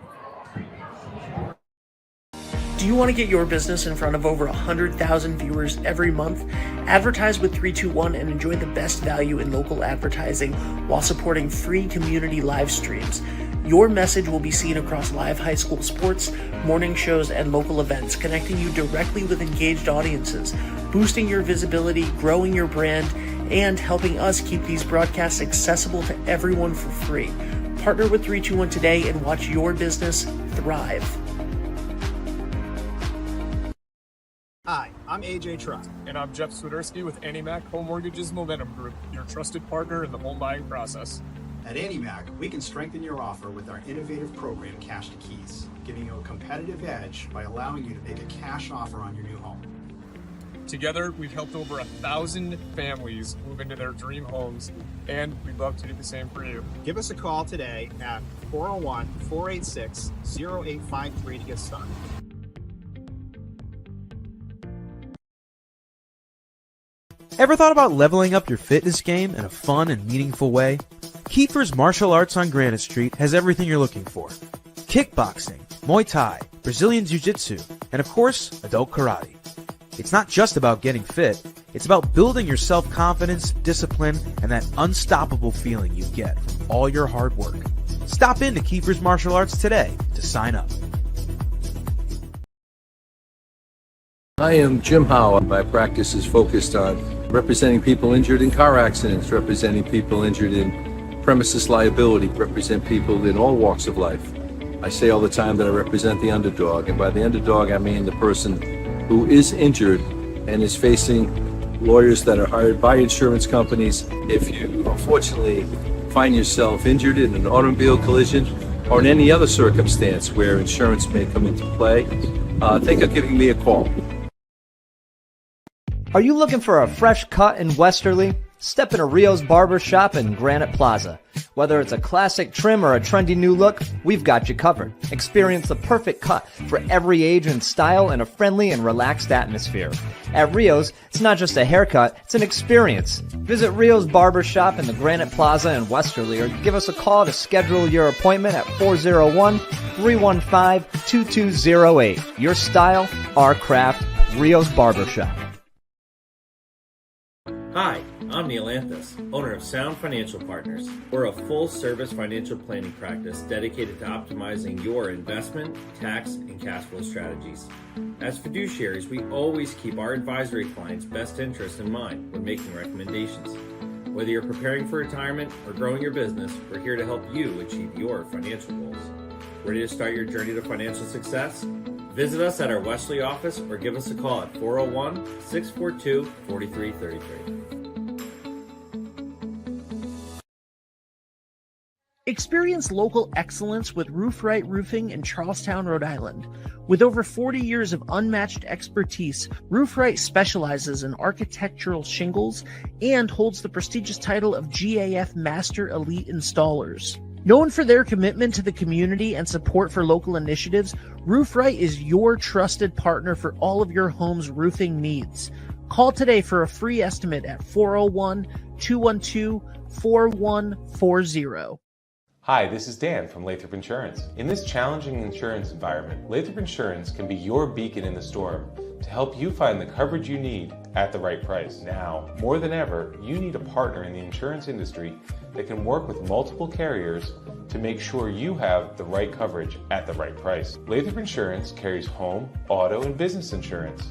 Do you want to get your business in front of over 100,000 viewers every month? Advertise with 321 and enjoy the best value in local advertising while supporting free community live streams. Your message will be seen across live high school sports, morning shows, and local events, connecting you directly with engaged audiences, boosting your visibility, growing your brand, and helping us keep these broadcasts accessible to everyone for free. Partner with 321 today and watch your business thrive. Hi, I'm AJ Truck. And I'm Jeff Swiderski with AnnieMac Home Mortgage's Momentum Group, your trusted partner in the home buying process. At AnnieMac, we can strengthen your offer with our innovative program, Cash to Keys, giving you a competitive edge by allowing you to make a cash offer on your new home. Together, we've helped over 1,000 families move into their dream homes, and we'd love to do the same for you. Give us a call today at 401-486-0853 to get started. Ever thought about leveling up your fitness game in a fun and meaningful way? Kiefer's Martial Arts on Granite Street has everything you're looking for. Kickboxing, Muay Thai, Brazilian Jiu-Jitsu, and of course, adult karate. It's not just about getting fit, it's about building your self-confidence, discipline, and that unstoppable feeling you get from all your hard work. Stop into Kiefer's Martial Arts today to sign up. I am Jim Howe. My practice is focused on representing people injured in car accidents, representing people injured in premises liability, represent people in all walks of life. I say all the time that I represent the underdog, and by the underdog I mean the person who is injured and is facing lawyers that are hired by insurance companies. If you unfortunately find yourself injured in an automobile collision or in any other circumstance where insurance may come into play, think of giving me a call. Are you looking for a fresh cut in Westerly? Step into RIIL's Barber Shop in Granite Plaza. Whether it's a classic trim or a trendy new look, we've got you covered. Experience the perfect cut for every age and style in a friendly and relaxed atmosphere. At RIIL's, it's not just a haircut, it's an experience. Visit RIIL's Barber Shop in the Granite Plaza in Westerly or give us a call to schedule your appointment at 401-315-2208. Your style, our craft, RIIL's Barber Shop. Hi, I'm Neil Anthus, owner of Sound Financial Partners. We're a full-service financial planning practice dedicated to optimizing your investment, tax, and cash flow strategies. As fiduciaries, we always keep our advisory clients' best interests in mind when making recommendations. Whether you're preparing for retirement or growing your business, we're here to help you achieve your financial goals. Ready to start your journey to financial success? Visit us at our Westerly office or give us a call at 401-642-4333. Experience local excellence with Roof Right Roofing in Charlestown, Rhode Island. With over 40 years of unmatched expertise, Roof Right specializes in architectural shingles and holds the prestigious title of GAF Master Elite Installers. Known for their commitment to the community and support for local initiatives, Roof Right is your trusted partner for all of your home's roofing needs. Call today for a free estimate at 401-212-4140. Hi, this is Dan from Lathrop Insurance. In this challenging insurance environment, Lathrop Insurance can be your beacon in the storm to help you find the coverage you need at the right price. Now, more than ever, you need a partner in the insurance industry that can work with multiple carriers to make sure you have the right coverage at the right price. Lathrop Insurance carries home, auto, and business insurance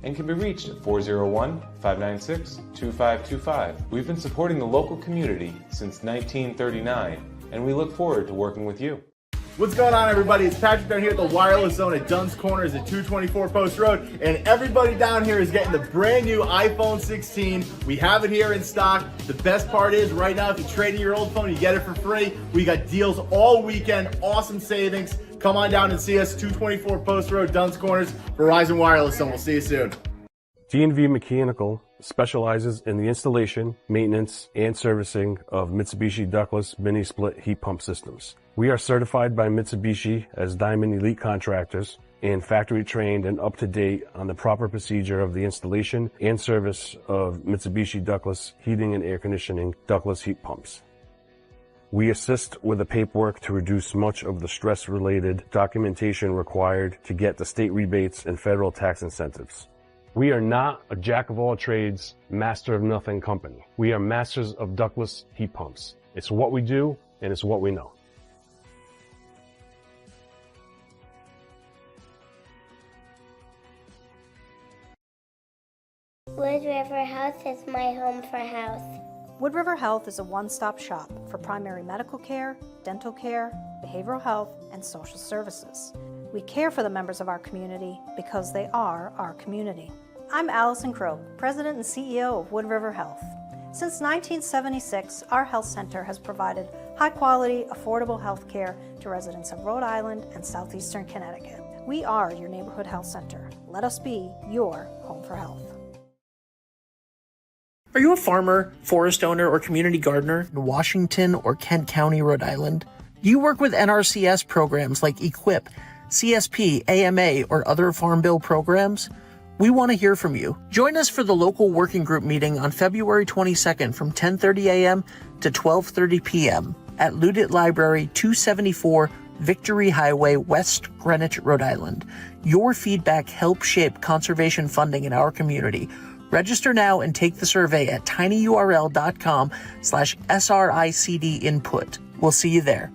and can be reached at 401-596-2525. We've been supporting the local community since 1939, and we look forward to working with you. What's going on, everybody? It's Patrick down here at the Wireless Zone at Dunn's Corners at 224 Post Road, and everybody down here is getting the brand new iPhone 16. We have it here in stock. The best part is right now, if you trade in your old phone, you get it for free. We got deals all weekend, awesome savings. Come on down and see us, 224 Post Road, Dunn's Corners, Verizon Wireless Zone. We'll see you soon. D&V Mechanical specializes in the installation, maintenance, and servicing of Mitsubishi ductless mini-split heat pump systems. We are certified by Mitsubishi as Diamond Elite Contractors and factory trained and up to date on the proper procedure of the installation and service of Mitsubishi ductless heating and air conditioning ductless heat pumps. We assist with the paperwork to reduce much of the stress-related documentation required to get the state rebates and federal tax incentives. We are not a jack-of-all-trades, master-of-nothing company. We are masters of ductless heat pumps. It's what we do, and it's what we know. Wood River Health is my home for health. Wood River Health is a one-stop shop for primary medical care, dental care, behavioral health, and social services. We care for the members of our community because they are our community. I'm Allison Crow, President and CEO of Wood River Health. Since 1976, our health center has provided high-quality, affordable health care to residents of Rhode Island and southeastern Connecticut. We are your neighborhood health center. Let us be your home for health. Are you a farmer, forest owner, or community gardener in Washington or Kent County, Rhode Island? Do you work with NRCS programs like EQIP, CSP, AMA, or other Farm Bill programs? We want to hear from you. Join us for the local working group meeting on February 22nd from 10:30 a.m. to 12:30 p.m. at Ludit Library, 274 Victory Highway, West Greenwich, Rhode Island. Your feedback helps shape conservation funding in our community. Register now and take the survey at tinyurl.com/SRICD input. We'll see you there.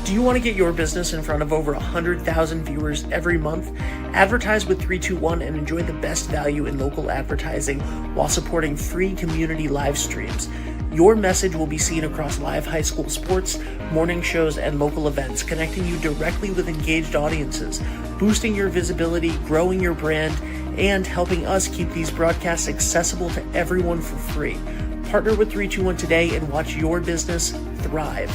Do you want to get your business in front of over 100,000 viewers every month? Advertise with 321 and enjoy the best value in local advertising while supporting free community live streams. Your message will be seen across live high school sports, morning shows, and local events, connecting you directly with engaged audiences, boosting your visibility, growing your brand, and helping us keep these broadcasts accessible to everyone for free. Partner with 321 today and watch your business thrive.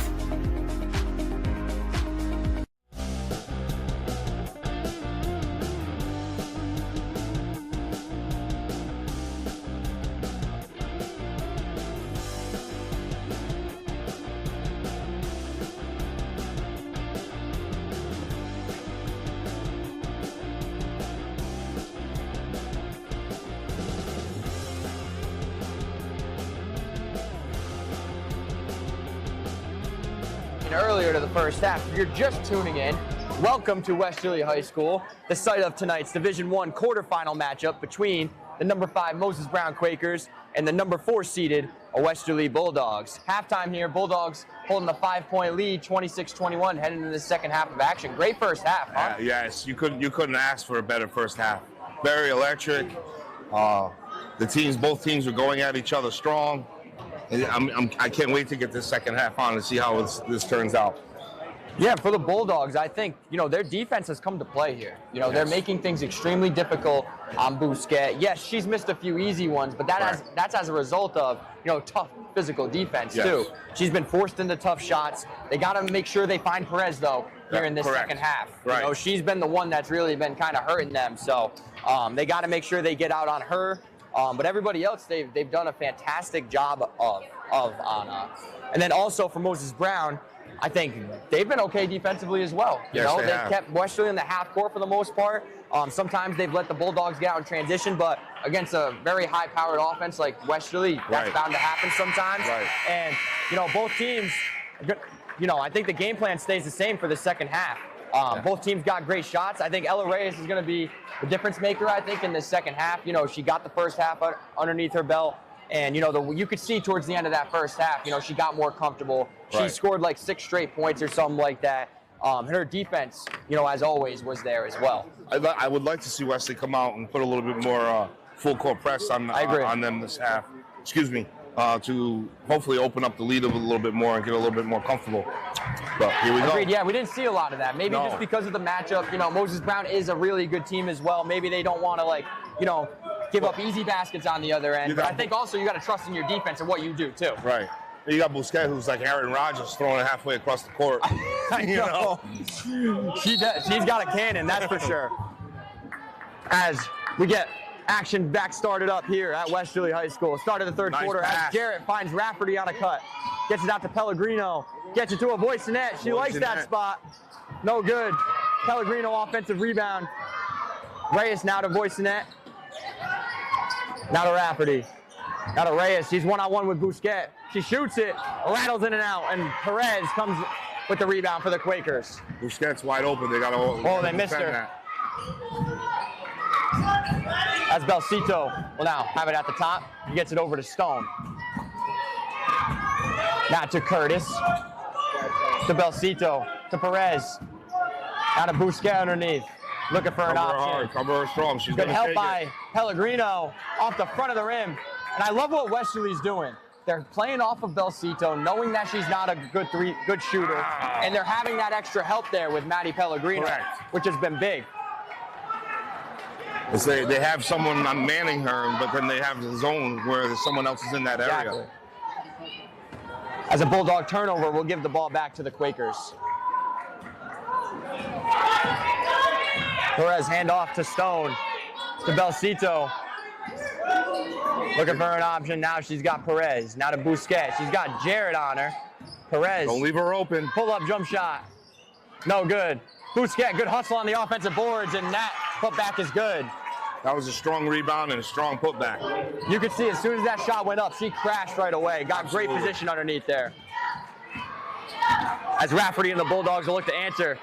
Earlier to the first half. If you're just tuning in, welcome to Westerly High School, the site of tonight's Division I quarterfinal matchup between the number 5 Moses Brown Quakers and the number 4 seeded Westerly Bulldogs. Halftime here, Bulldogs holding a 5-point lead, 26-21, heading into the second half of action. Great first half, huh? Yes, you couldn't ask for a better first half. Very electric. Both teams were going at each other strong. I can't wait to get this second half on and see how this turns out. Yeah, for the Bulldogs, I think, their defense has come to play here. They're making things extremely difficult on Bousquet. Yes, she's missed a few easy ones, but that's as a result of, tough physical defense, too. She's been forced into tough shots. They got to make sure they find Perez, though, here in this second half. Right. She's been the one that's really been kind of hurting them. So they got to make sure they get out on her. But everybody else, they've done a fantastic job of on. And then also for Moses Brown, I think they've been okay defensively as well. They've kept Westerly in the half court for the most part. Sometimes they've let the Bulldogs get out in transition, but against a very high-powered offense like Westerly, that's bound to happen sometimes. Right. And both teams, I think the game plan stays the same for the second half. Both teams got great shots. I think Ella Reyes is going to be the difference maker, I think, in the second half. She got the first half underneath her belt. And, you could see towards the end of that first half, she got more comfortable. She scored like 6 straight points or something like that. her defense, as always, was there as well. I would like to see Wesley come out and put a little bit more full court press on them this half. Excuse me. To hopefully open up the lead a little bit more and get a little bit more comfortable. But here we go. Agreed. Yeah, we didn't see a lot of that. Maybe just because of the matchup. Moses Brown is a really good team as well. Maybe they don't want to give up easy baskets on the other end. But I think also you got to trust in your defense and what you do too. Right. You got Busquets, who's like Aaron Rodgers, throwing it halfway across the court. I know. She's got a cannon, that's for sure. As we get action back started up here at Westerly High School. Start of the third quarter as Jarrett finds Rafferty on a cut. Gets it out to Pellegrino. Gets it to a Voisinette. She likes that spot. No good. Pellegrino offensive rebound. Reyes now to Voisinette. Now to Rafferty. Now to Reyes. She's one-on-one with Busquets. She shoots it, rattles in and out, and Perez comes with the rebound for the Quakers. Busquets wide open. They got to. Oh, they missed her. As Belcito will now have it at the top. He gets it over to Stone. Now to Curtis. To Belcito. To Perez. Now to Busquets underneath. Looking for an option. Cover her strong. She's good help by Pellegrino off the front of the rim. And I love what Westerly's doing. They're playing off of Belcito, knowing that she's not a good shooter. And they're having that extra help there with Maddie Pellegrino, which has been big. They have someone manning her, but then they have the zone where someone else is in that area. Exactly. As a Bulldog turnover, we'll give the ball back to the Quakers. Perez handoff to Stone, to Belcito. Looking for an option. Now she's got Perez. Now to Busquets. She's got Jarrett on her. Perez. Don't leave her open. Pull-up jump shot. No good. Busquets, good hustle on the offensive boards, and that putback is good. That was a strong rebound and a strong putback. You could see as soon as that shot went up, she crashed right away. Got great position underneath there. As Rafferty and the Bulldogs will look to answer.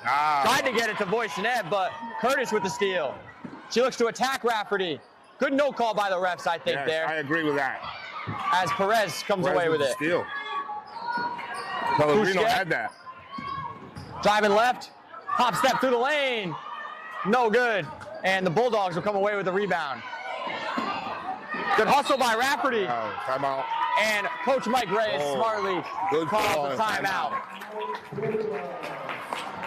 Tried to get it to Voisinette, but Curtis with the steal. She looks to attack Rafferty. Good no call by the refs, I think, there. I agree with that. As Perez comes away with it. Steal. Pellegrino had that. Driving left. Hop step through the lane. No good. And the Bulldogs will come away with the rebound. Good hustle by Rafferty. Timeout. And Coach Mike Reyes smartly calls the timeout.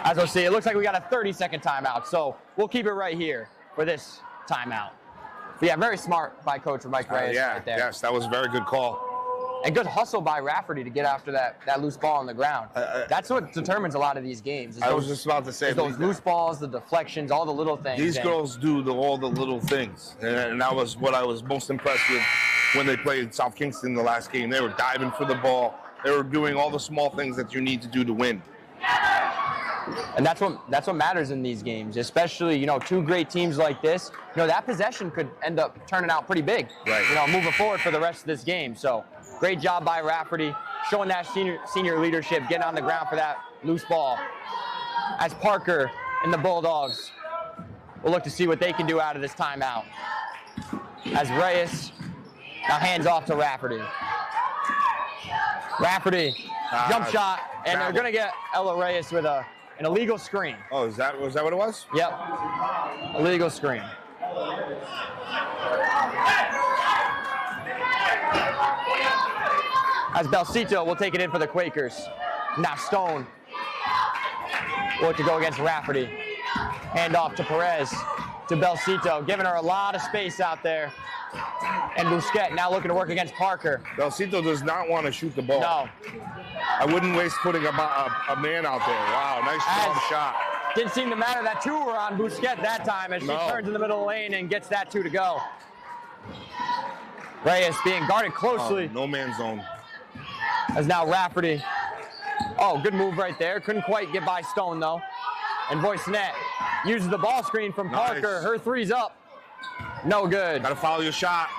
As we'll see, it looks like we got a 30-second timeout. So we'll keep it right here for this timeout. But yeah, very smart by Coach Mike Reyes right there. Yes, that was a very good call. And good hustle by Rafferty to get after that loose ball on the ground. That's what determines a lot of these games. I was just about to say those loose balls, the deflections, all the little things. These girls do all the little things, and that was what I was most impressed with when they played South Kingston the last game. They were diving for the ball. They were doing all the small things that you need to do to win. And that's what matters in these games, especially two great teams like this. That possession could end up turning out pretty big. Right. Moving forward for the rest of this game. So great job by Rafferty, showing that senior leadership, getting on the ground for that loose ball. As Parker and the Bulldogs will look to see what they can do out of this timeout. As Reyes now hands off to Rafferty. Rafferty, jump shot, and they're going to get Ella Reyes with an illegal screen. Oh, was that what it was? Yep, illegal screen. As Belcito will take it in for the Quakers. Now Stone will look to go against Rafferty. Hand off to Perez, to Belcito, giving her a lot of space out there. And Busquets now looking to work against Parker. Belcito does not want to shoot the ball. No. I wouldn't waste putting a man out there. Wow, nice strong shot. Didn't seem to matter that two were on Busquets that time as she turns in the middle of the lane and gets that two to go. Reyes being guarded closely. No man's zone. As now Rafferty. Oh, good move right there. Couldn't quite get by Stone though. And Voisinette uses the ball screen from Parker. Her three's up. No good. Got to follow your shot.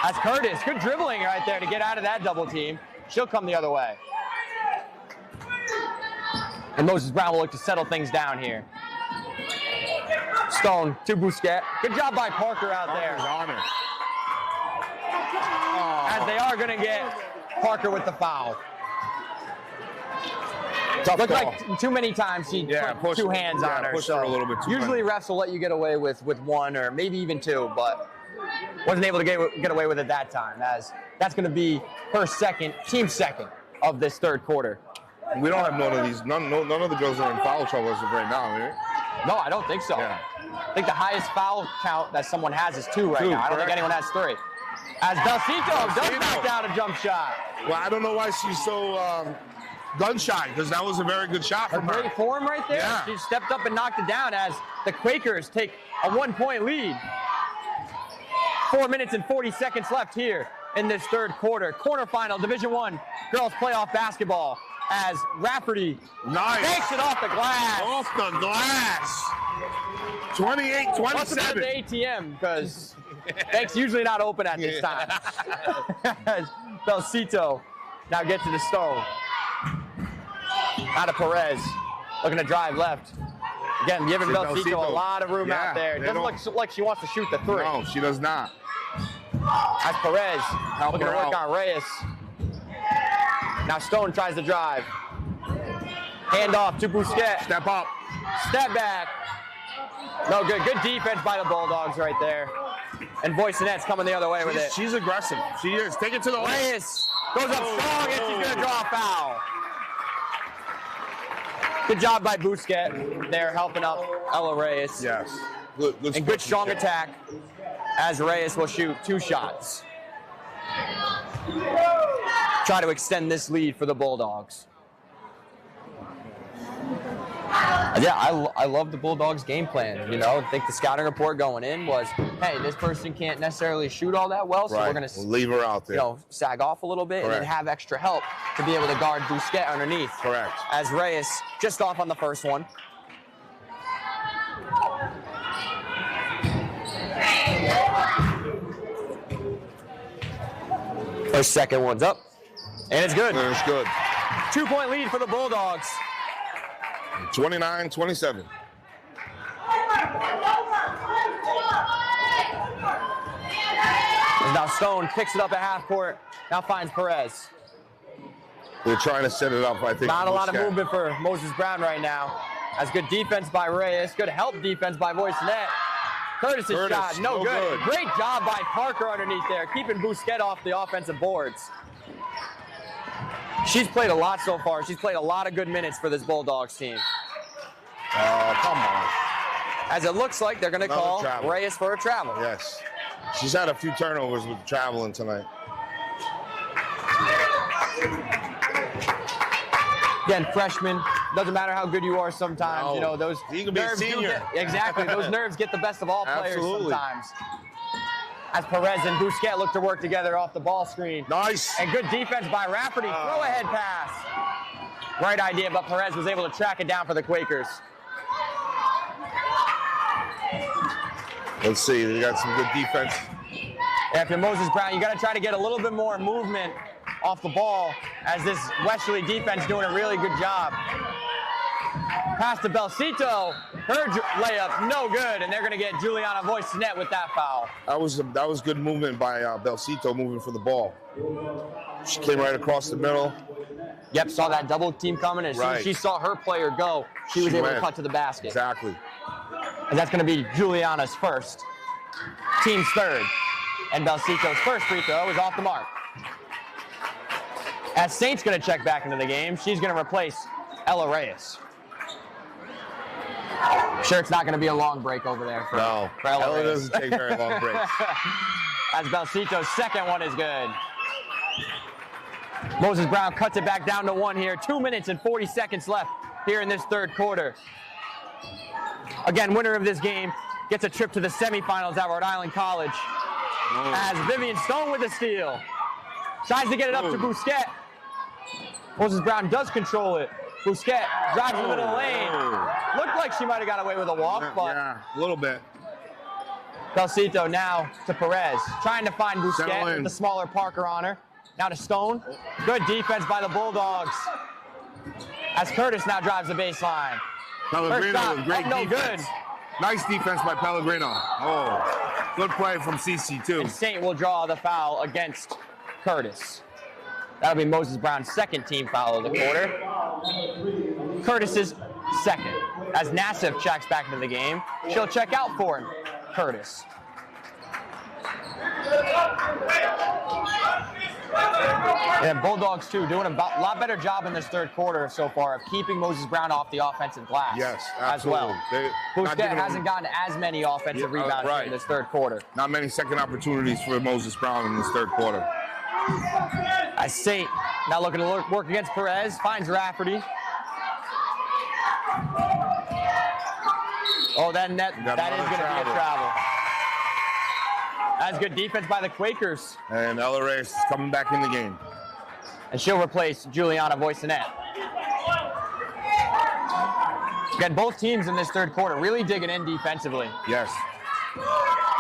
That's Curtis. Good dribbling right there to get out of that double team. She'll come the other way. And Moses Brown will look to settle things down here. Stone to Busquets. Good job by Parker out there. As they are going to get Parker with the foul. Tough Looked call. like too many times she put two hands on her. Pushed her a little bit too usually much. refs will let you get away with one or maybe even two, but wasn't able to get away with it that time, as that's going to be her team second of this third quarter. We don't have none of these. None of the girls are in foul trouble as of right now, right? No, I don't think so. Yeah. I think the highest foul count that someone has is 2 right now. I don't think anyone has 3. As Belsito does knock down a jump shot. Well, I don't know why she's so gun shy, because that was a very good shot from her. Great form right there. Yeah. She stepped up and knocked it down as the Quakers take a 1-point lead. 4 minutes and 40 seconds left here in this third quarter. Quarterfinal Division I girls playoff basketball as Rafferty takes it off the glass. Off the glass. 28-27. Must have been the ATM, because bank's usually not open at this time. As Belsito now gets to the stone. Out of Perez, looking to drive left. Again, giving Belsito a lot of room out there. Doesn't look like she wants to shoot the 3. No, she does not. As Perez looking to work on Reyes. Now Stone tries to drive. Hand off to Busquets. Step up. Step back. No good. Good defense by the Bulldogs right there. And Voisinette's coming the other way with it. She's aggressive. She is. Take it to the line. Reyes goes up strong, and she's going to draw a foul. Good job by Busquets there, helping up Ella Reyes. Yes. Good and good strong attack as Reyes will shoot 2 shots. Try to extend this lead for the Bulldogs. Yeah, I love the Bulldogs game plan. You know, I think the scouting report going in was, hey, this person can't necessarily shoot all that well, so we're going to leave her out there. You know, sag off a little bit and then have extra help to be able to guard Busquets underneath. Correct. As Reyes just off on the first one. Her second one's up, and it's good. It's good. 2-point lead for the Bulldogs. 29-27. Now Stone picks it up at half court. Now finds Perez. They're trying to set it up, I think. Not a lot of movement for Moses Brown right now. As good defense by Reyes. Good help defense by Voisinette. Curtis' shot, no good. Great job by Parker underneath there, keeping Busquets off the offensive boards. She's played a lot so far. She's played a lot of good minutes for this Bulldogs team. Oh, come on. As it looks like they're going to call Reyes for a travel. Yes. She's had a few turnovers with traveling tonight. Again, freshman, doesn't matter how good you are sometimes. You know, those nerves exactly. Those nerves get the best of all players sometimes. As Perez and Busquets look to work together off the ball screen. Nice. And good defense by Rafferty. Throw ahead pass. Right idea, but Perez was able to track it down for the Quakers. Let's see, they got some good defense. After Moses Brown, you got to try to get a little bit more movement off the ball, as this Westerly defense doing a really good job. Pass to Belsito, her layup, no good, and they're going to get Juliana Voisinette with that foul. That was good movement by Belsito, moving for the ball. She came right across the middle. Yep, saw that double team coming, and as soon as she saw her player go, she was able to cut to the basket. Exactly. And that's going to be Juliana's first, team's third. And Belsito's first free throw is off the mark. As Saint's going to check back into the game, she's going to replace Ella Reyes. Sure, it's not going to be a long break over there for Ella Reyes. Doesn't take very long breaks. As Belsito's second one is good. Moses Brown cuts it back down to 1 here. 2 minutes and 40 seconds left here in this third quarter. Again, winner of this game gets a trip to the semifinals at Rhode Island College. As Vivian Stone with the steal. Tries to get it up to Busquets. Moses Brown does control it. Busquets drives in the middle of the lane. Looked like she might have got away with a walk, but yeah, a little bit. Belsito now to Perez, trying to find Busquets with the smaller Parker on her. Now to Stone. Good defense by the Bulldogs. As Curtis now drives the baseline. Pellegrino with great no defense. Good. Nice defense by Pellegrino. Oh, good play from CC too. And Saint will draw the foul against Curtis. That'll be Moses Brown's second team foul of the quarter. Curtis's second. As Nassif checks back into the game, she'll check out for him, Curtis. And Bulldogs, too, doing a lot better job in this third quarter so far of keeping Moses Brown off the offensive glass. Yes, absolutely. As well. Bousquet hasn't gotten as many offensive rebounds in this third quarter. Not many second opportunities for Moses Brown in this third quarter. As Saint now looking to work against Perez, finds Rafferty. Oh, that is going to be a travel. That's good defense by the Quakers. And Ella Reyes is coming back in the game. And she'll replace Juliana Voisinette. Again, both teams in this third quarter really digging in defensively. Yes.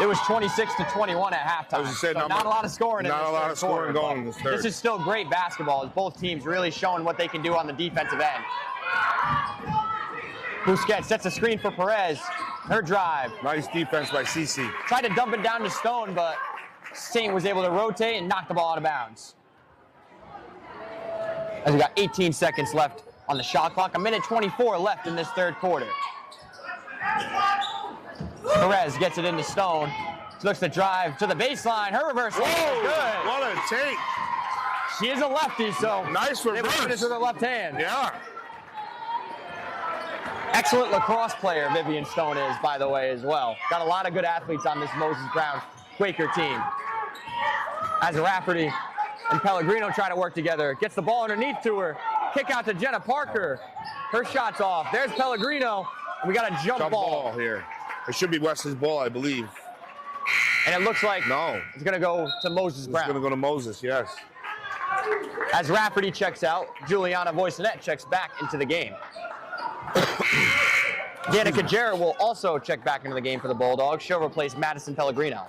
It was 26-21 at halftime. So not a lot of scoring in this third quarter. Not a lot of scoring going in this third. This is still great basketball as both teams really showing what they can do on the defensive end. Busquets sets a screen for Perez. Her drive. Nice defense by Cece. Tried to dump it down to Stone, but Saint was able to rotate and knock the ball out of bounds. As we got 18 seconds left on the shot clock, 1:24 left in this third quarter. Perez gets it into Stone. She looks to drive to the baseline. Her reverse is good. What a take. She is a lefty, so nice reverse. They this with her left hand. Yeah. Excellent lacrosse player Vivian Stone is, by the way, as well. Got a lot of good athletes on this Moses Brown Quaker team. As Rafferty and Pellegrino try to work together. Gets the ball underneath to her. Kick out to Jenna Parker. Her shot's off. There's Pellegrino. And we got a jump ball here. It should be Wesley's ball, I believe. And it looks like it's going to go to Moses Brown. It's going to go to Moses, yes. As Rafferty checks out, Juliana Voisinette checks back into the game. Danica Jarrett will also check back into the game for the Bulldogs. She'll replace Madison Pellegrino.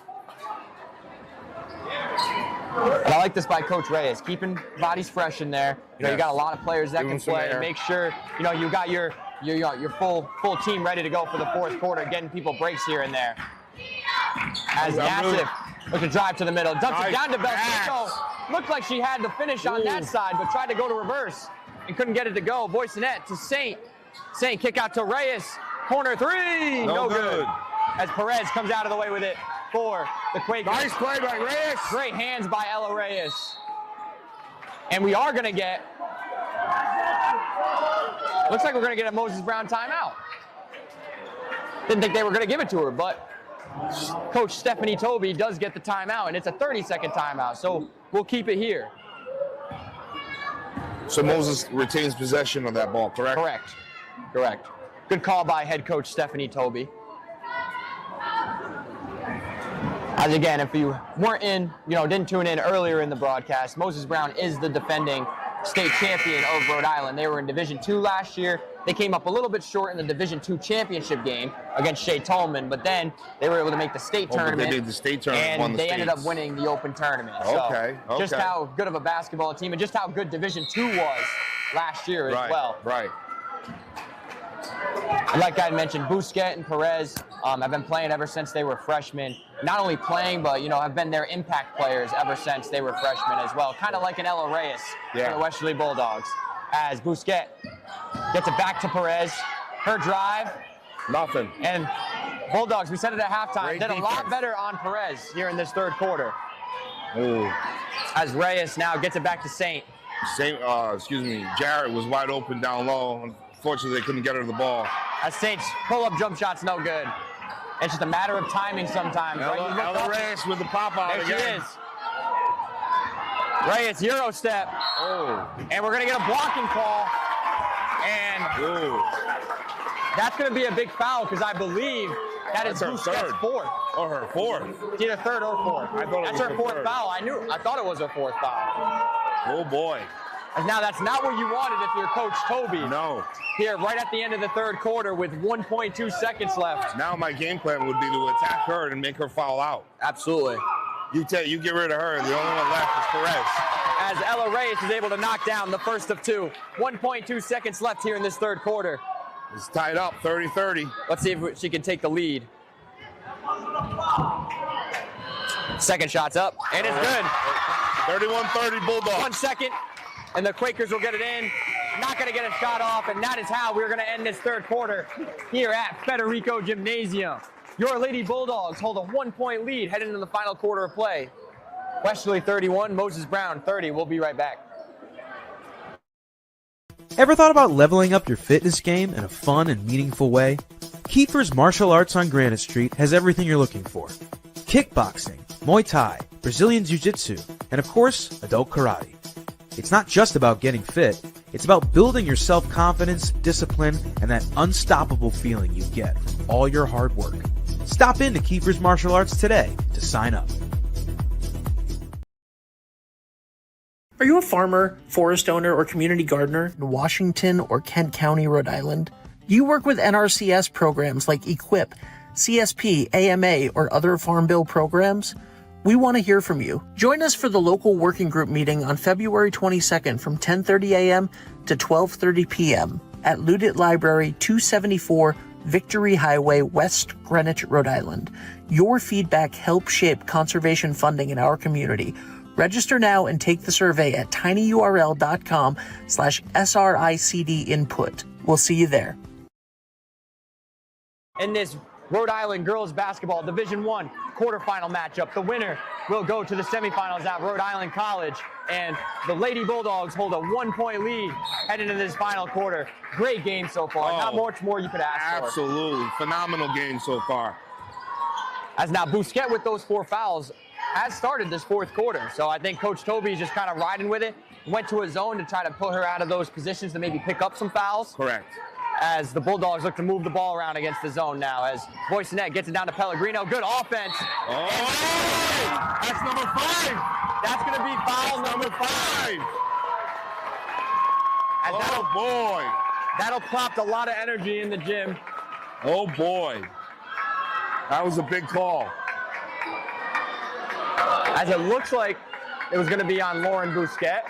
And I like this by Coach Reyes, keeping bodies fresh in there. You know, you got a lot of players that can play. Make sure, you know, you got your full team ready to go for the fourth quarter, getting people breaks here and there. As Nassif looks to drive to the middle, dumps it down to Belfico. Looked like she had the finish on that side, but tried to go to reverse and couldn't get it to go. Voisinette to Saint. Saint kick out to Reyes. Corner three. No good. As Perez comes out of the way with it for the Quakers. Nice play by Reyes. Great hands by Ella Reyes. And we are going to get, looks like we're going to get a Moses Brown timeout. Didn't think they were going to give it to her, but Coach Stephanie Toby does get the timeout, and it's a 30-second timeout, so we'll keep it here. So Moses retains possession of that ball, correct? Correct. Good call by head coach Stephanie Toby. As again, if you weren't didn't tune in earlier in the broadcast, Moses Brown is the defending state champion of Rhode Island. They were in Division II last year. They came up a little bit short in the Division II championship game against Shea Tolman, but then they were able to make the state tournament. They did the state tournament, and they ended up winning the open tournament. Okay. So just how good of a basketball team and just how good Division II was last year as well. Right. And like I mentioned, Busquets and Perez have been playing ever since they were freshmen. Not only playing, but have been their impact players ever since they were freshmen as well. Kind of like an Ella Reyes for the Westerly Bulldogs. As Busquets gets it back to Perez, her drive. Nothing. And Bulldogs, we said it at halftime, Great did defense. a lot better on Perez here in this third quarter. Ooh. As Reyes now gets it back to Saint. Jarrett was wide open down low. Unfortunately, they couldn't get her the ball. As Saint's pull-up jump shot's no good. It's just a matter of timing sometimes. Ella Reyes with the pop-out there again. She is. Reyes, Euro step. Oh. And we're going to get a blocking call. And that's going to be a big foul because I believe that is Busquets' fourth. Or her fourth. It's either third or fourth. That's her fourth foul. I thought it was her fourth foul. Oh, boy. And now that's not what you wanted if you're Coach Toby. No. Here, right at the end of the third quarter with 1.2 seconds left. Now my game plan would be to attack her and make her foul out. Absolutely. You get rid of her, and the only one left is Perez. As Ella Reyes is able to knock down the first of two. 1.2 seconds left here in this third quarter. It's tied up, 30-30. Let's see if she can take the lead. Second shot's up, and it's good. 31-30 Bulldogs. 1 second, and the Quakers will get it in. not going to get a shot off, and that is how we're going to end this third quarter here at Federico Gymnasium. Your Lady Bulldogs hold a 1-point lead heading into the final quarter of play. Westerly 31, Moses Brown 30. We'll be right back. Ever thought about leveling up your fitness game in a fun and meaningful way? Kiefer's Martial Arts on Granite Street has everything you're looking for. Kickboxing, Muay Thai, Brazilian Jiu-Jitsu, and of course, adult karate. It's not just about getting fit, it's about building your self-confidence, discipline, and that unstoppable feeling you get from all your hard work. Stop into Kiefer's Martial Arts today to sign up. Are you a farmer, forest owner, or community gardener in Washington or Kent County, Rhode Island? Do you work with NRCS programs like EQIP, CSP, AMA, or other Farm Bill programs? We want to hear from you. Join us for the local working group meeting on February 22nd from 10:30 a.m. to 12:30 p.m. at Ludit Library, 274 Victory Highway, West Greenwich, Rhode Island. Your feedback helps shape conservation funding in our community. Register now and take the survey at tinyurl.com/SRICD input. We'll see you there. In this Rhode Island girls basketball Division I quarterfinal matchup, the winner will go to the semifinals at Rhode Island College, and the Lady Bulldogs hold a 1-point lead heading into this final quarter. Great game so far. Not much more you could ask for. Absolutely. Phenomenal game so far. As now Bousquet with those 4 fouls has started this fourth quarter. So I think Coach Toby is just kind of riding with it. Went to a zone to try to put her out of those positions to maybe pick up some fouls. Correct. As the Bulldogs look to move the ball around against the zone now. As Boysonet gets it down to Pellegrino. Good offense. Oh, that's number 5. That's going to be foul number 5. Oh, boy. That'll prompt a lot of energy in the gym. Oh, boy. That was a big call. As it looks like it was going to be on Lauren Bousquet.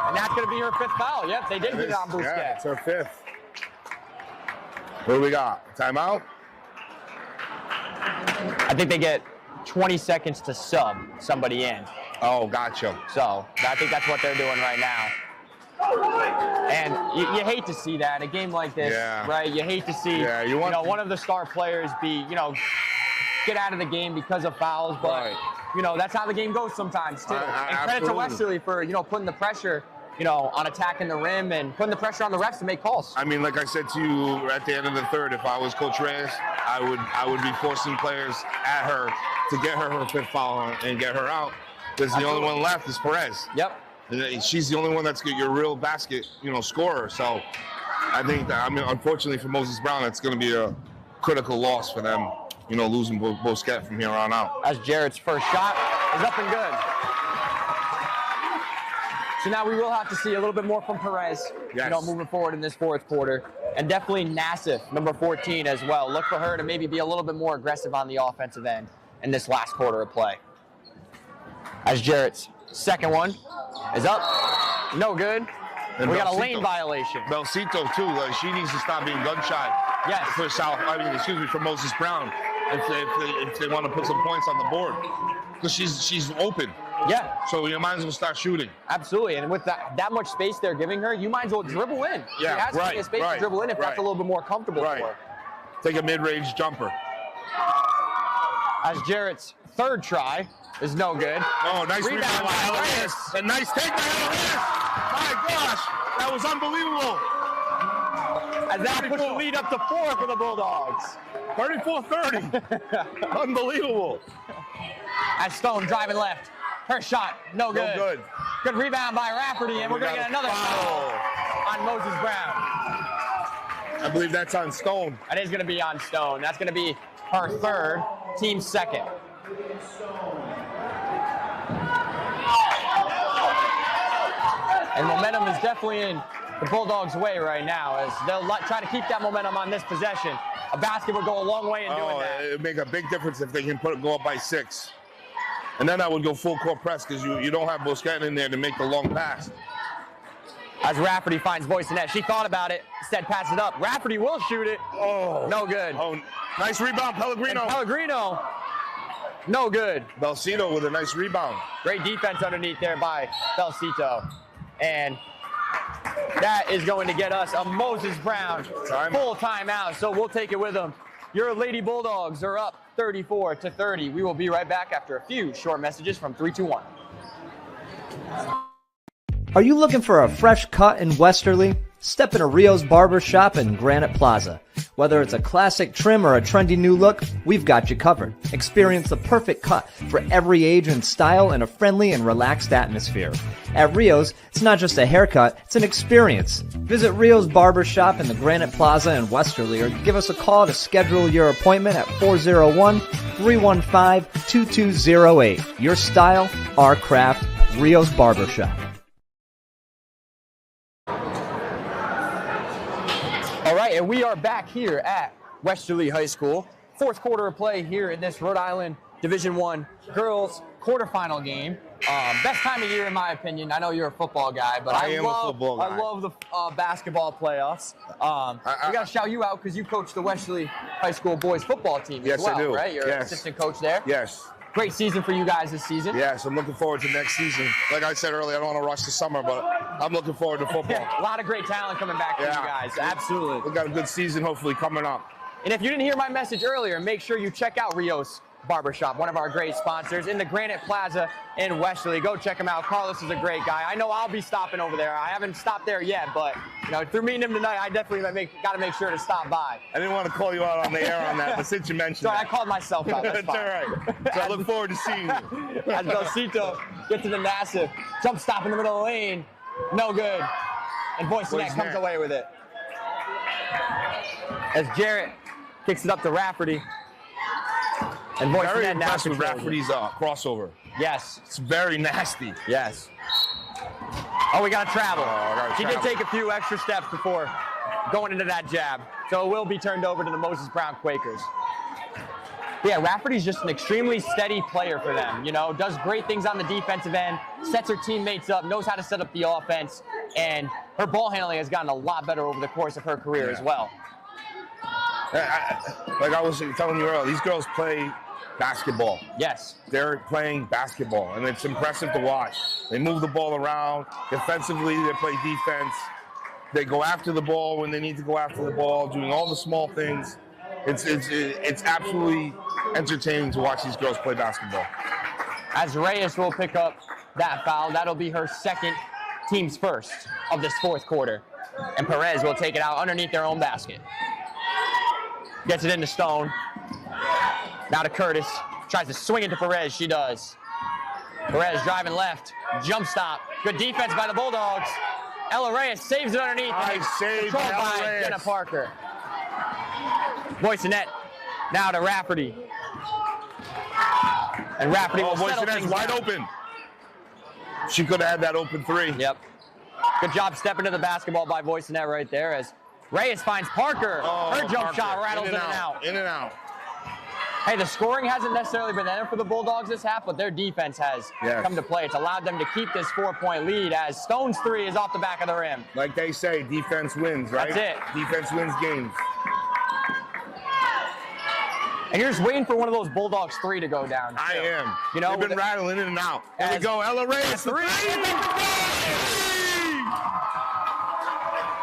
And that's going to be her 5th foul. Yep, they did get it on Bousquet. Yeah, it's her 5th. What do we got? Timeout? I think they get 20 seconds to sub somebody in. Oh, gotcha. So I think that's what they're doing right now. And you hate to see that in a game like this, right? You hate to see one of the star players be, get out of the game because of fouls, but that's how the game goes sometimes too. And credit to Westerly for putting the pressure, on attacking the rim and putting the pressure on the refs to make calls. I mean, like I said to you at the end of the third, if I was Coach Reyes, I would be forcing players at her to get her 5th foul and get her out. Because the only one left is Perez. Yep. She's the only one that's your real basket, scorer. So I think that, unfortunately for Moses Brown, it's going to be a critical loss for them, losing Bousquet from here on out. As Jarrett's first shot is up and good. So now we will have to see a little bit more from Perez, moving forward in this fourth quarter. And definitely Nassif, number 14 as well. Look for her to maybe be a little bit more aggressive on the offensive end in this last quarter of play. As Jarrett's second one is up. No good. And we got a lane violation. Belcito, too. She needs to stop being gun shy. Yes. For Moses Brown. If they want to put some points on the board. Because she's open. Yeah. So you might as well start shooting. Absolutely. And with that much space they're giving her, you might as well dribble in. Yeah, she has plenty of space to dribble in if that's a little bit more comfortable for her. Take a mid-range jumper. As Jarrett's third try is no good. Oh, nice rebound by Elias. A nice take by Elias. My gosh, that was unbelievable. As that puts the lead up to 4 for the Bulldogs. 34-30. Unbelievable. As Stone driving left. Her shot, no good. No good. Good rebound by Rafferty, and we're going to get another foul on Moses Brown. I believe that's on Stone. That is going to be on Stone. That's going to be her 3rd, team's 2nd. And momentum is definitely in the Bulldogs' way right now, as they'll try to keep that momentum on this possession. A basket will go a long way in doing that. It would make a big difference if they can go up by 6. And then I would go full court press because you don't have Bousquet in there to make the long pass. As Rafferty finds Boysonet, she thought about it, instead passes it up. Rafferty will shoot it. Oh. No good. Oh, Nice rebound, Pellegrino. And Pellegrino, no good. Belcito with a nice rebound. Great defense underneath there by Belcito. And that is going to get us a Moses Brown full timeout. So we'll take it with them. Your Lady Bulldogs are up 34-30. We will be right back after a few short messages from 321. Are you looking for a fresh cut in Westerly? Step into RIIL's Barber Shop in Granite Plaza. Whether it's a classic trim or a trendy new look, we've got you covered. Experience the perfect cut for every age and style in a friendly and relaxed atmosphere. At RIIL's, it's not just a haircut, it's an experience. Visit RIIL's Barber Shop in the Granite Plaza in Westerly or give us a call to schedule your appointment at 401-315-2208. Your style, our craft, RIIL's Barber Shop. All right, and we are back here at Westerly High School. Fourth quarter of play here in this Rhode Island Division I girls quarterfinal game. Best time of year in my opinion. I know you're a football guy, but I love the basketball playoffs. We got to shout you out because you coach the Westerly High School boys football team as well, I do. right? You're an assistant coach there. Yes. Great season for you guys this season. Yes, I'm looking forward to next season. Like I said earlier, I don't want to rush the summer, but I'm looking forward to football. A lot of great talent coming back for you guys. Absolutely. We've got a good season hopefully coming up. And if you didn't hear my message earlier, make sure you check out RIIL's Barbershop, one of our great sponsors in the Granite Plaza in Westerly. Go check him out. Carlos is a great guy. I know I'll be stopping over there. I haven't stopped there yet, but through meeting him tonight, I definitely got to make sure to stop by. I didn't want to call you out on the air on that, but since you mentioned I called myself out. That's all right. So I look forward to seeing you. As Belcito gets to the massive jump stop in the middle of the lane, no good. And Boycenet comes away with it. As Jarrett kicks it up to Rafferty. And very impressed with Rafferty's crossover. Yes. It's very nasty. Yes. Oh, we got to travel. He did take a few extra steps before going into that jab. So it will be turned over to the Moses Brown Quakers. Yeah, Rafferty's just an extremely steady player for them. Does great things on the defensive end, sets her teammates up, knows how to set up the offense, and her ball handling has gotten a lot better over the course of her career as well. Like I was telling you earlier, these girls play basketball. Yes. They're playing basketball, and it's impressive to watch. They move the ball around. Defensively, they play defense. They go after the ball when they need to go after the ball, doing all the small things. It's absolutely entertaining to watch these girls play basketball. As Reyes will pick up that foul, that'll be her second, team's first of this fourth quarter. And Perez will take it out underneath their own basket. Gets it into Stone. Now to Curtis. Tries to swing it to Perez. She does. Perez driving left. Jump stop. Good defense by the Bulldogs. Ella Reyes saves it underneath. Nice save by Ella Reyes. Jenna Parker. Boycenet. Now to Rafferty. And Rafferty will settle things wide down. open. She could have had that open three. Yep. Good job stepping to the basketball by Boycenet right there as Reyes finds Parker. Her jump shot rattles in and out. In and out. Hey, the scoring hasn't necessarily been there for the Bulldogs this half, but their defense has come to play. It's allowed them to keep this 4-point lead as Stone's three is off the back of the rim. Like they say, defense wins, right? That's it. Defense wins games. And you're just waiting for one of those Bulldogs three to go down. I am. They've been rattling in and out. There we go, Ella Reyes. Three.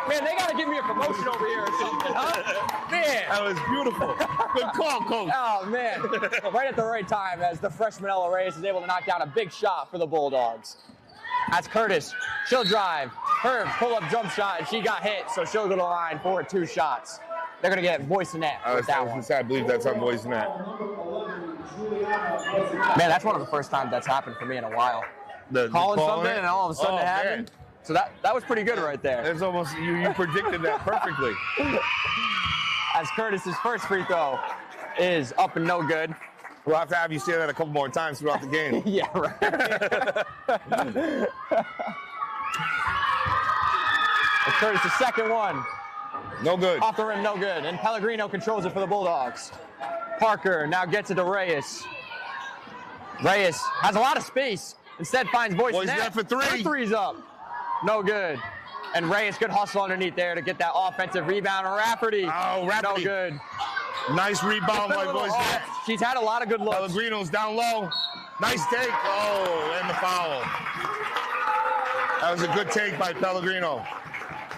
Man, they got to give me a promotion over here or something, huh? Man. That was beautiful. Good call, Coach. Oh, man. Right at the right time as the freshman Ella Reyes is able to knock down a big shot for the Bulldogs. That's Curtis. She'll drive. Her pull-up jump shot, and she got hit, so she'll go to the line for 2 shots. They're going to get Boycenet with that one. I believe that's on Boycenet. Man, that's one of the first times that's happened for me in a while. Calling something, and all of a sudden it happened. Man. So that was pretty good right there. It's almost you predicted that perfectly. As Curtis's first free throw is up and no good. We'll have to have you say that a couple more times throughout the game. Yeah, right. Curtis's second one. No good. Off the rim, no good. And Pellegrino controls it for the Bulldogs. Parker now gets it to Reyes. Reyes has a lot of space. Instead finds Boycenet for three. Her three's up. No good. And Reyes could hustle underneath there to get that offensive rebound. Rafferty. Oh, Rafferty. No good. Nice rebound by boys. She's had a lot of good looks. Pellegrino's down low. Nice take. Oh, and the foul. That was a good take by Pellegrino.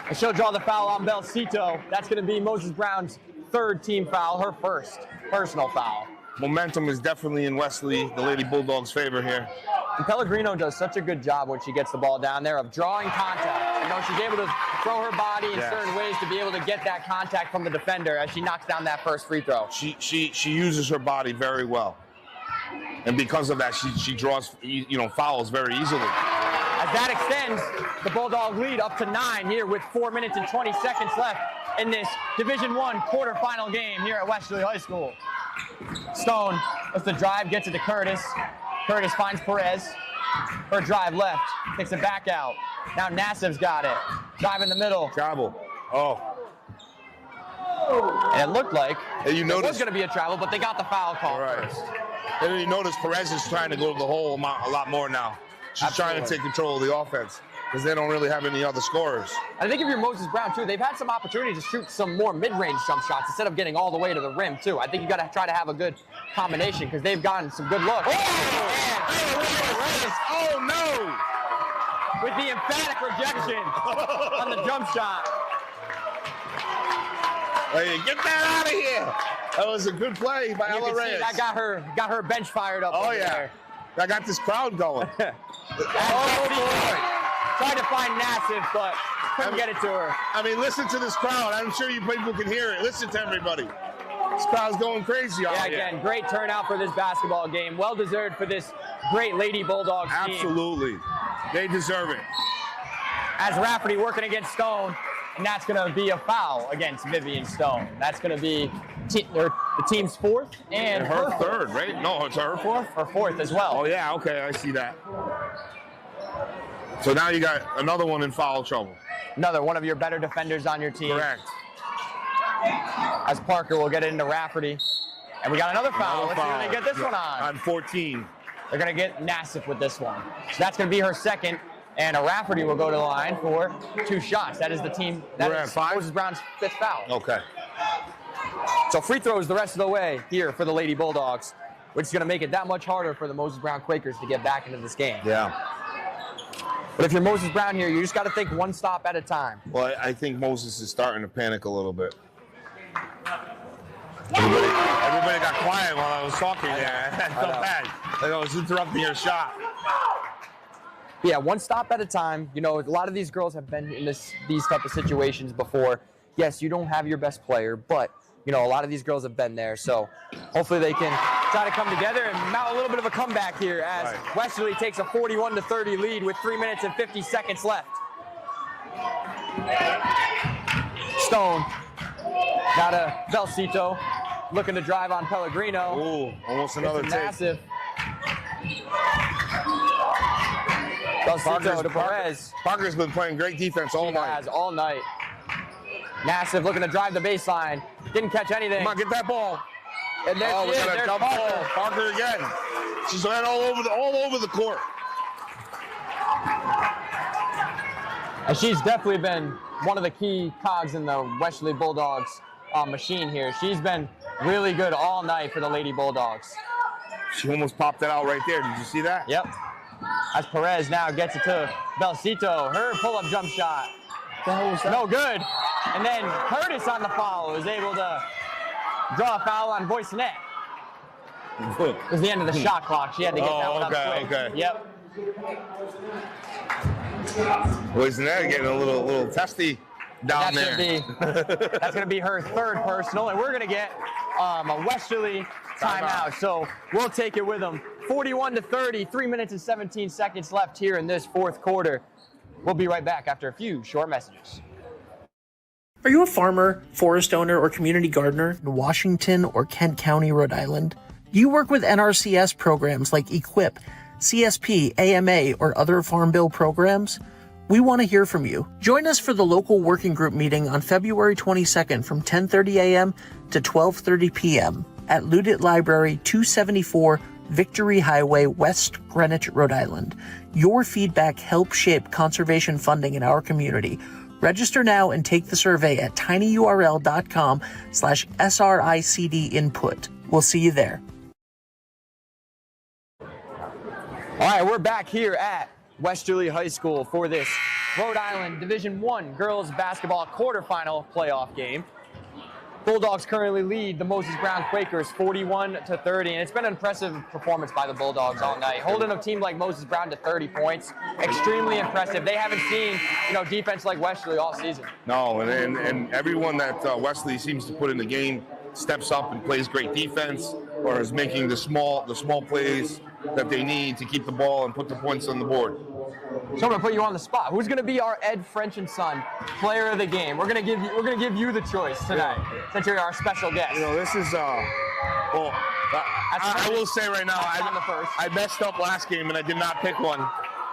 And she'll draw the foul on Belsito. That's going to be Moses Brown's third team foul, her first personal foul. Momentum is definitely in Westerly, the Lady Bulldogs' favor here. And Pellegrino does such a good job when she gets the ball down there of drawing contact. You know, she's able to throw her body in certain ways to be able to get that contact from the defender as she knocks down that first free throw. She uses her body very well. And because of that, she draws, fouls very easily. As that extends the Bulldog lead up to 9 here with 4 minutes and 20 seconds left in this Division I quarterfinal game here at Westerly High School. Stone lets the drive, gets it to Curtis. Curtis finds Perez. Her drive left, takes it back out. Now Nassif's got it. Drive in the middle. Travel. Oh. And it looked like it was going to be a travel, but they got the foul call first. And then you notice Perez is trying to go to the hole a lot more now. She's trying to take control of the offense because they don't really have any other scorers. I think if you're Moses Brown, too, they've had some opportunities to shoot some more mid-range jump shots instead of getting all the way to the rim, too. I think you got to try to have a good combination because they've gotten some good looks. Oh, no! With the emphatic rejection on the jump shot. Hey, get that out of here! That was a good play by Ella Reyes. That got her bench fired up. Oh, yeah. I got this crowd going. Oh, boy. Tried to find Nassif, but couldn't get it to her. I mean, listen to this crowd. I'm sure you people can hear it. Listen to everybody. This crowd's going crazy out here. Again, great turnout for this basketball game. Well deserved for this great Lady Bulldogs team. Absolutely. They deserve it. As Rafferty working against Stone, and that's going to be a foul against Vivian Stone. That's going to be the team's fourth and her third, right? No, it's her fourth? Her fourth as well. Oh, yeah, okay, I see that. So now you got another one in foul trouble. Another one of your better defenders on your team. Correct. As Parker will get it into Rafferty. And we got another foul. Let's see if they get this one on. On 14. They're going to get Nassif with this one. So that's going to be her second. And a Rafferty will go to the line for 2 shots. That is the team. That is Moses Brown's 5th foul. Okay. So free throws the rest of the way here for the Lady Bulldogs, which is going to make it that much harder for the Moses Brown Quakers to get back into this game. Yeah. But if you're Moses Brown here, you just got to think one stop at a time. Well, I think Moses is starting to panic a little bit. Everybody got quiet while I was talking there. I felt bad. Like I was interrupting your shot. Yeah, one stop at a time. You know, a lot of these girls have been in these type of situations before. Yes, you don't have your best player, but you know, a lot of these girls have been there. So hopefully they can try to come together and mount a little bit of a comeback here as Westerly takes a 41-30 lead with 3 minutes and 50 seconds left. Stone got a Belsito looking to drive on Pellegrino. Ooh, almost another take. Massive. Belsito to Perez. Parker's been playing great defense all night. He has all night. Nassif looking to drive the baseline. Didn't catch anything. Come on, get that ball. And there she is. There's Parker. Parker again. She's ran all over the court. And she's definitely been one of the key cogs in the Westerly Bulldogs machine here. She's been really good all night for the Lady Bulldogs. She almost popped it out right there. Did you see that? Yep. As Perez now gets it to Belsito. Her pull-up jump shot. No good. And then Curtis on the foul was able to draw a foul on Boysonet. It was the end of the shot clock. She had to get that one up quick. Okay. Yep. Boysonet getting a little testy down there. That's going to be her third personal, and we're going to get a Westerly timeout. So we'll take it with them. 41-30, 3 minutes and 17 seconds left here in this fourth quarter. We'll be right back after a few short messages. Are you a farmer, forest owner, or community gardener in Washington or Kent County, Rhode Island? Do you work with NRCS programs like EQIP, CSP, AMA, or other Farm Bill programs? We want to hear from you. Join us for the local working group meeting on February 22nd from 10:30 a.m. to 12:30 p.m. at Ludit Library, 274 Victory Highway, West Greenwich, Rhode Island. Your feedback helps shape conservation funding in our community. Register now and take the survey at tinyurl.com/SRICD input. We'll see you there. All right, we're back here at Westerly High School for this Rhode Island Division I girls basketball quarterfinal playoff game. Bulldogs currently lead the Moses Brown Quakers 41-30, and it's been an impressive performance by the Bulldogs all night. Holding a team like Moses Brown to 30 points, extremely impressive. They haven't seen, defense like Westerly all season. No, and everyone that Westerly seems to put in the game steps up and plays great defense, or is making the small plays that they need to keep the ball and put the points on the board. So I'm gonna put you on the spot. Who's gonna be our Ed French and Son player of the game? We're gonna give you the choice tonight, since you're our special guest. This is I will say right now, I messed up last game and I did not pick one.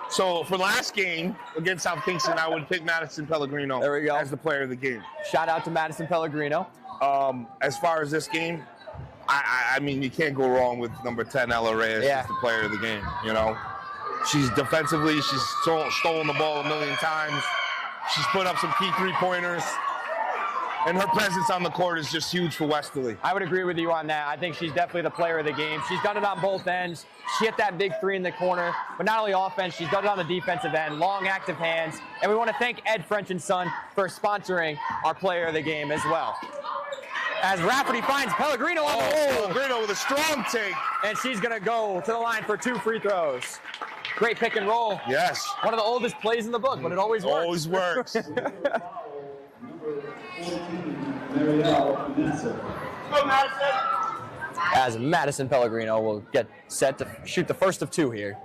So for last game against South Kingston, I would pick Madison Pellegrino. There we go. As the player of the game. Shout out to Madison Pellegrino. As far as this game, I mean, you can't go wrong with number 10, Ella Reyes, as the player of the game. She's defensively, she's stolen the ball a million times. She's put up some key three-pointers. And her presence on the court is just huge for Westerly. I would agree with you on that. I think she's definitely the player of the game. She's done it on both ends. She hit that big three in the corner, but not only offense, she's done it on the defensive end, long active hands. And we want to thank Ed French and Son for sponsoring our player of the game as well. As Rafferty finds Pellegrino on the hole. Pellegrino with a strong take. And she's going to go to the line for 2 free throws. Great pick and roll. Yes. One of the oldest plays in the book, but it always works. Always works. As Madison Pellegrino will get set to shoot the first of 2 here.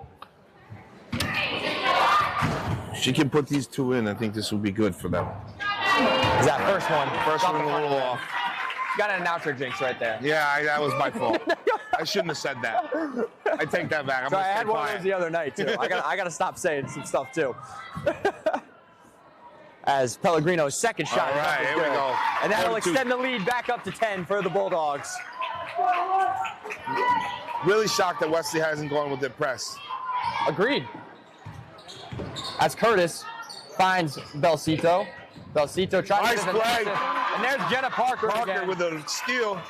She can put these 2 in. I think this will be good for them. Is that first one? First one a little off. Got an announcer jinx right there. Yeah, that was my fault. I shouldn't have said that. I take that back. I had one of those the other night too. I got to stop saying some stuff too. As Pellegrino's second shot. All right, here we go. And that'll extend the lead back up to 10 for the Bulldogs. Really shocked that Wesley hasn't gone with their press. Agreed. As Curtis finds Belcito. Belcito tries to play. And there's Jenna Parker again. With a steal.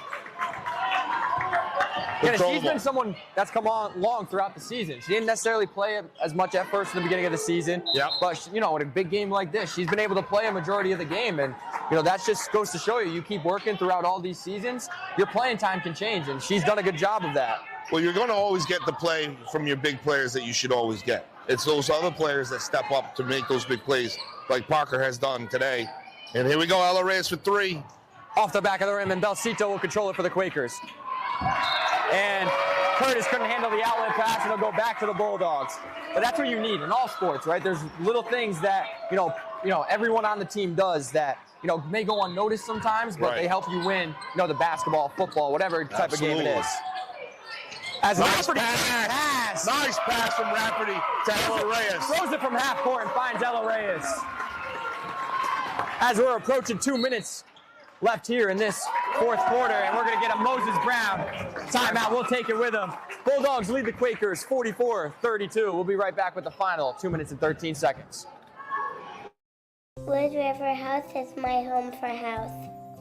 Yeah, she's been someone that's come on long throughout the season. She didn't necessarily play as much at first in the beginning of the season. Yep. But, in a big game like this, she's been able to play a majority of the game. And, that just goes to show you keep working throughout all these seasons, your playing time can change. And she's done a good job of that. Well, you're going to always get the play from your big players that you should always get. It's those other players that step up to make those big plays like Parker has done today. And here we go, Ella Reyes for 3. Off the back of the rim, and Belcito will control it for the Quakers. And Curtis couldn't handle the outlet pass, and it'll go back to the Bulldogs. But that's what you need in all sports, right? There's little things that, everyone on the team does that, may go unnoticed sometimes, but they help you win, the basketball, football, whatever type of game it is. As nice Rafferty pass. Nice pass from Rafferty to Ella Reyes. Throws it from half court and finds Ella Reyes. As we're approaching 2 minutes left here in this fourth quarter, and we're going to get a Moses Brown timeout. We'll take it with them. Bulldogs lead the Quakers 44-32. We'll be right back with the final 2 minutes and 13 seconds. Wood River Health is my home for health.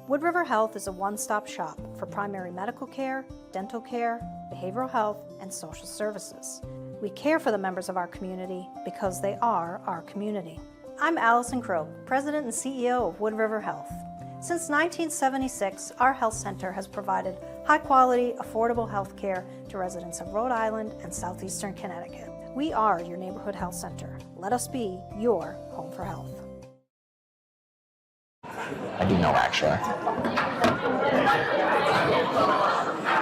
Wood River Health is a one-stop shop for primary medical care, dental care, behavioral health, and social services. We care for the members of our community because they are our community. I'm Allison Croak, President and CEO of Wood River Health. Since 1976, our health center has provided high-quality, affordable health care to residents of Rhode Island and southeastern Connecticut. We are your neighborhood health center. Let us be your home for health. I do know, actually.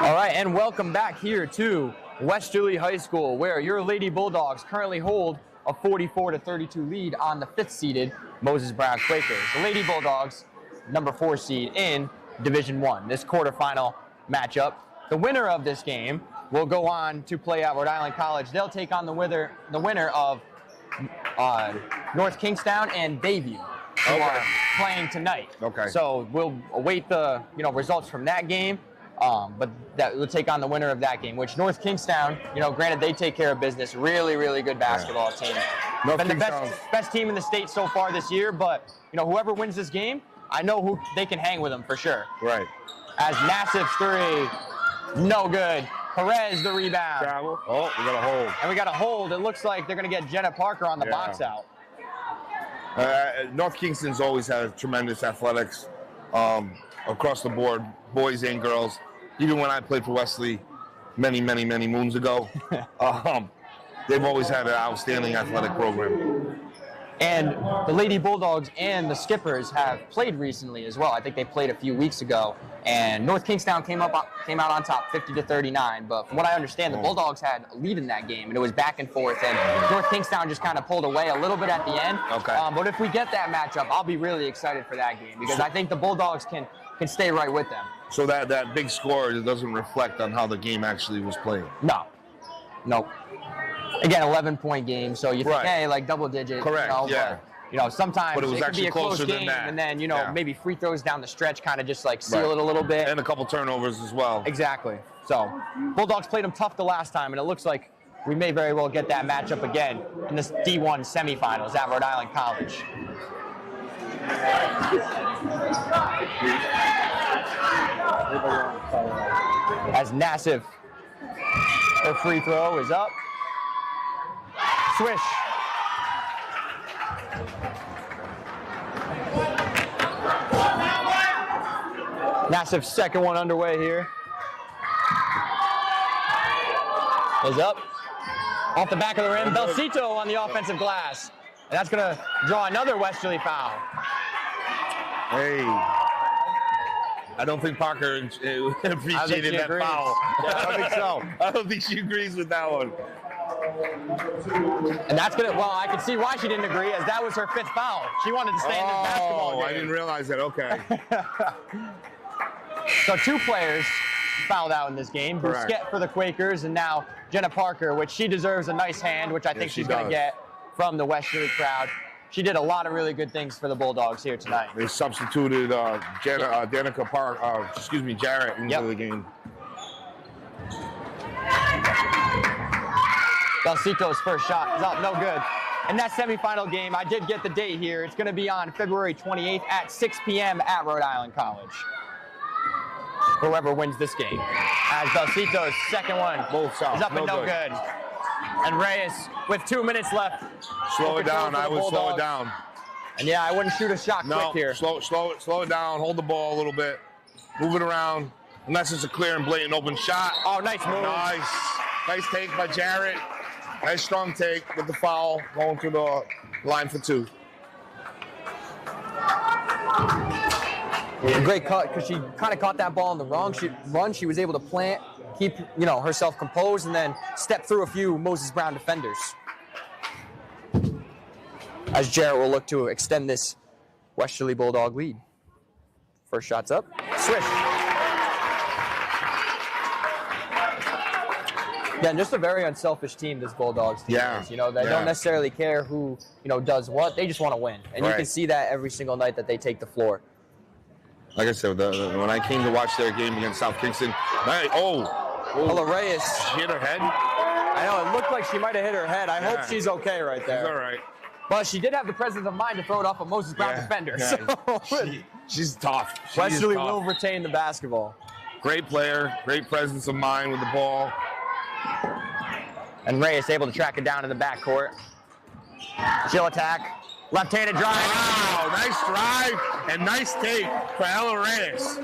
All right, and welcome back here to Westerly High School, where your Lady Bulldogs currently hold a 44-32 lead on the 5th-seeded Moses Brown Quakers. The Lady Bulldogs, number 4 seed in Division I. This quarterfinal matchup. The winner of this game will go on to play at Rhode Island College. They'll take on the winner of North Kingstown and Bayview, who are playing tonight. Okay. So we'll await the results from that game. But that will take on the winner of that game, which North Kingstown, granted they take care of business, really, really good basketball team. Been the best team in the state so far this year, but whoever wins this game, I know who they can hang with them for sure. Right. As Nassif's three, no good. Perez the rebound. Travel. Oh, we got a hold. And we got a hold. It looks like they're going to get Jenna Parker on the box out. North Kingston's always had tremendous athletics across the board, boys and girls. Even when I played for Westerly many moons ago, they've always had an outstanding athletic program. And the Lady Bulldogs and the Skippers have played recently as well. I think they played a few weeks ago, and North Kingstown came out on top 50-39. But from what I understand, the Bulldogs had a lead in that game, and it was back and forth. And North Kingstown just kind of pulled away a little bit at the end. Okay. But if we get that matchup, I'll be really excited for that game because I think the Bulldogs can stay right with them. So that big score doesn't reflect on how the game actually was played. No. Nope. Again, 11-point game, so you think, hey, like double digit. Correct. But, sometimes but it was could be a close closer game, than that. and then maybe free throws down the stretch kind of just like seal it a little bit. And a couple turnovers as well. Exactly. So Bulldogs played them tough the last time, and it looks like we may very well get that matchup again in this D1 semifinals at Rhode Island College. As Nassif, her free throw is up. Swish. Nassif's second one underway here. Is up. Off the back of the rim. Belsito on the offensive glass. And that's going to draw another Westerly foul. Hey. I don't think Parker appreciated that foul. Yeah, I don't think so. I don't think she agrees with that one. And that's going to, well, I can see why she didn't agree, as that was her 5th foul. She wanted to stay in this basketball game. I didn't realize that. Okay. So 2 players fouled out in this game. Brusquette for the Quakers, and now Jenna Parker, which she deserves a nice hand, which I think she's going to get from the Westerly crowd. She did a lot of really good things for the Bulldogs here tonight. They substituted Jarrett into the game. Belsito's first shot is up, no good. And that semifinal game, I did get the date here. It's going to be on February 28th at 6 p.m. at Rhode Island College. Whoever wins this game. As Belsito's second one is up and no good. And Reyes with 2 minutes left. Slow it down. I would slow it down. And yeah, I wouldn't shoot a shot quick here. Slow it down. Hold the ball a little bit. Move it around. Unless it's a clear and blatant open shot. Oh, nice move. Nice take by Jarrett. Nice strong take with the foul going through the line for 2. A great cut because she kind of caught that ball on the wrong run. She was able to plant, keep herself composed, and then step through a few Moses Brown defenders. As Jarrett will look to extend this Westerly Bulldog lead. First shot's up. Swish. Yeah, just a very unselfish team, this Bulldogs team is. They don't necessarily care who, does what. They just want to win. And you can see that every single night that they take the floor. Like I said, when I came to watch their game against South Kingston, Reyes. She hit her head? I know, it looked like she might have hit her head. I hope she's okay right there. She's all right. But she did have the presence of mind to throw it off a Moses Brown defender. Yeah. So She's tough. Westerly will retain the basketball. Great player, great presence of mind with the ball. And Reyes able to track it down in the backcourt. She'll attack. Left-handed drive. Wow, nice drive and nice take for Ella Reyes.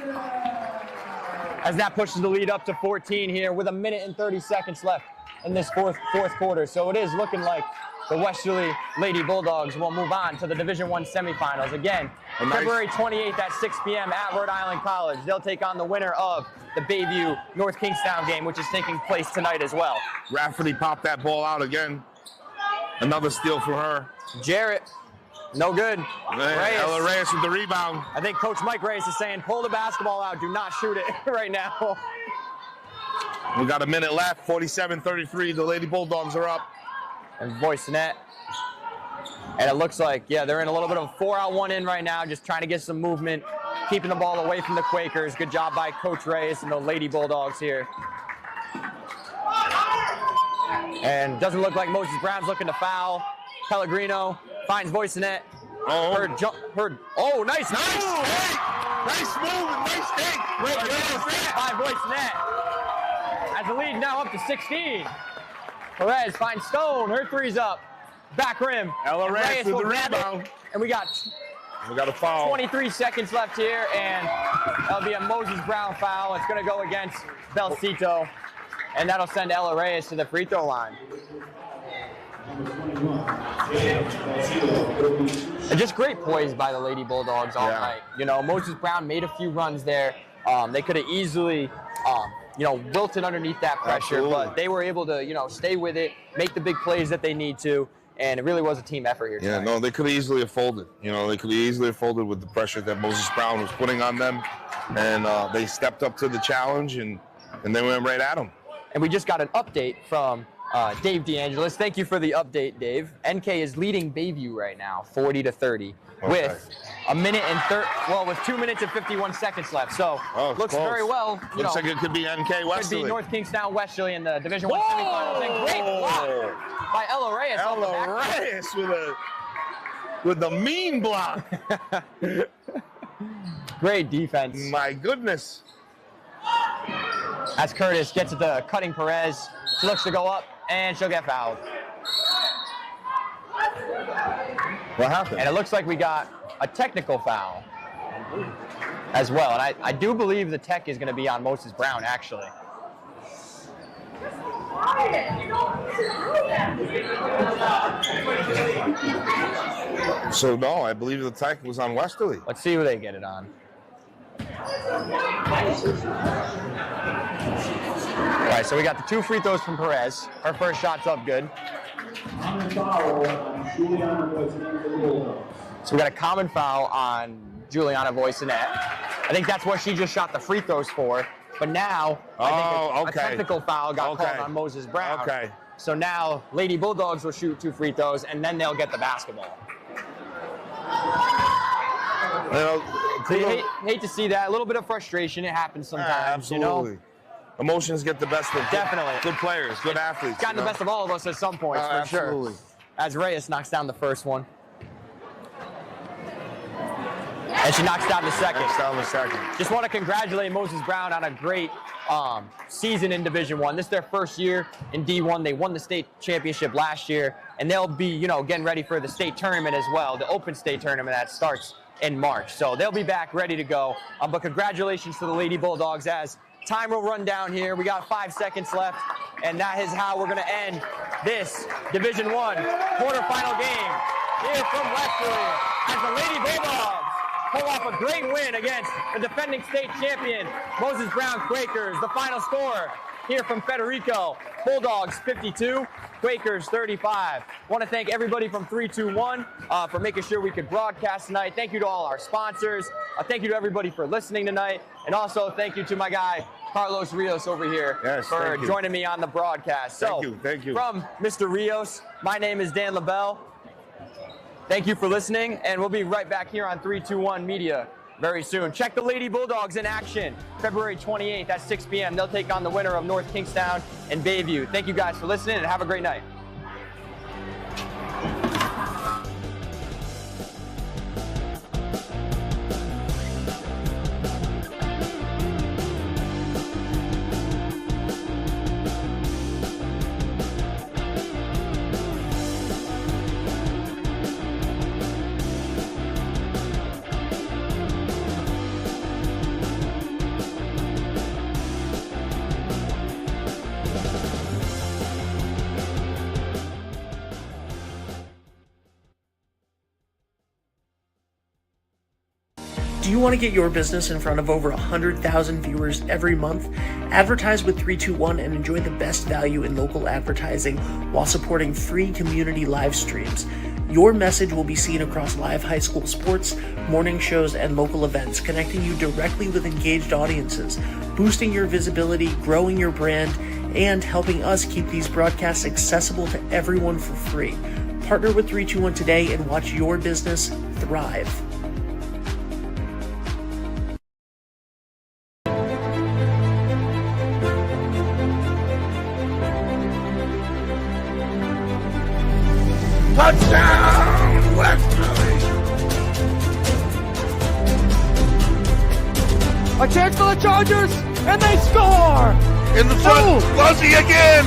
As that pushes the lead up to 14 here with 1 minute and 30 seconds left in this fourth quarter. So it is looking like the Westerly Lady Bulldogs will move on to the Division I semifinals. Again, February 28th at 6 p.m. at Rhode Island College. They'll take on the winner of the Bayview North Kingstown game, which is taking place tonight as well. Rafferty popped that ball out again. Another steal from her. Jarrett, no good. Ella Reyes with the rebound. I think Coach Mike Reyes is saying, pull the basketball out. Do not shoot it right now. We got a minute left. 47-33. The Lady Bulldogs are up. And voice net. And it looks like, they're in a little bit of a 4-out-1 in right now, just trying to get some movement, keeping the ball away from the Quakers. Good job by Coach Reyes and the Lady Bulldogs here. And doesn't look like Moses Brown's looking to foul. Pellegrino finds Voisinette. Oh, nice move! Nice move and nice take. Great by Voisinette. As the lead now up to 16. Perez finds Stone. Her three's up. Back rim. Ella Reyes with the rebound. And we got a foul. 23 seconds left here, and that'll be a Moses Brown foul. It's going to go against Belcito, and that'll send Ella Reyes to the free throw line. And just great poise by the Lady Bulldogs all night. You know, Moses Brown made a few runs there. They could have easily, wilted underneath that pressure, but they were able to, stay with it, make the big plays that they need to, and it really was a team effort here tonight. Yeah, no, they could have easily have folded. They could have easily have folded with the pressure that Moses Brown was putting on them, and they stepped up to the challenge, and they went right at them. And we just got an update from Dave DeAngelis. Thank you for the update, Dave. NK is leading Bayview right now, 40-30, with with 2 minutes and 51 seconds left. So looks close. Very well. Looks like it could be NK Westerly. Could be North Kingstown Westerly in the Division I semifinals. And great block by Ella Reyes. Ella Reyes with a mean block. Great defense. My goodness. As Curtis gets it to cutting Perez, she looks to go up, and she'll get fouled. What happened? And it looks like we got a technical foul as well. And I do believe the tech is going to be on Moses Brown, actually. So, no, I believe the tech was on Westerly. Let's see who they get it on. All right, so we got the 2 free throws from Perez. Her first shot's up good. So we got a common foul on Juliana Voisinette. I think that's what she just shot the free throws for. But now, I think a technical foul got called on Moses Brown. Okay. So now, Lady Bulldogs will shoot 2 free throws, and then they'll get the basketball. Hate to see that. A little bit of frustration. It happens sometimes. Absolutely. Emotions get the best of good players, good athletes. It's gotten the best of all of us at some points, for sure. As Reyes knocks down the first one. And she knocks down the second. Just want to congratulate Moses Brown on a great season in Division I. This is their first year in D1. They won the state championship last year, and they'll be, getting ready for the state tournament as well, the open state tournament that starts in March. So they'll be back ready to go. But congratulations to the Lady Bulldogs as time will run down here. We got 5 seconds left, and that is how we're going to end this Division I quarterfinal game here from Westerly as the Lady Bulldogs pull off a great win against the defending state champion, Moses Brown Quakers. The final score here from Federico, Bulldogs 52, Quakers 35. Want to thank everybody from 321 for making sure we could broadcast tonight. Thank you to all our sponsors. Thank you to everybody for listening tonight. And also thank you to my guy, Carlos Rios over here for joining me on the broadcast. Thank you. From Mr. Rios, my name is Dan LaBelle. Thank you for listening, and we'll be right back here on 321 Media very soon. Check the Lady Bulldogs in action February 28th at 6 p.m. They'll take on the winner of North Kingstown and Bayview. Thank you guys for listening, and have a great night. Do you want to get your business in front of over 100,000 viewers every month? Advertise with 321 and enjoy the best value in local advertising while supporting free community live streams. Your message will be seen across live high school sports, morning shows, and local events, connecting you directly with engaged audiences, boosting your visibility, growing your brand, and helping us keep these broadcasts accessible to everyone for free. Partner with 321 today and watch your business thrive. Touchdown, Westerly! A chance for the Chargers, and they score! In the front, Fuzzy again!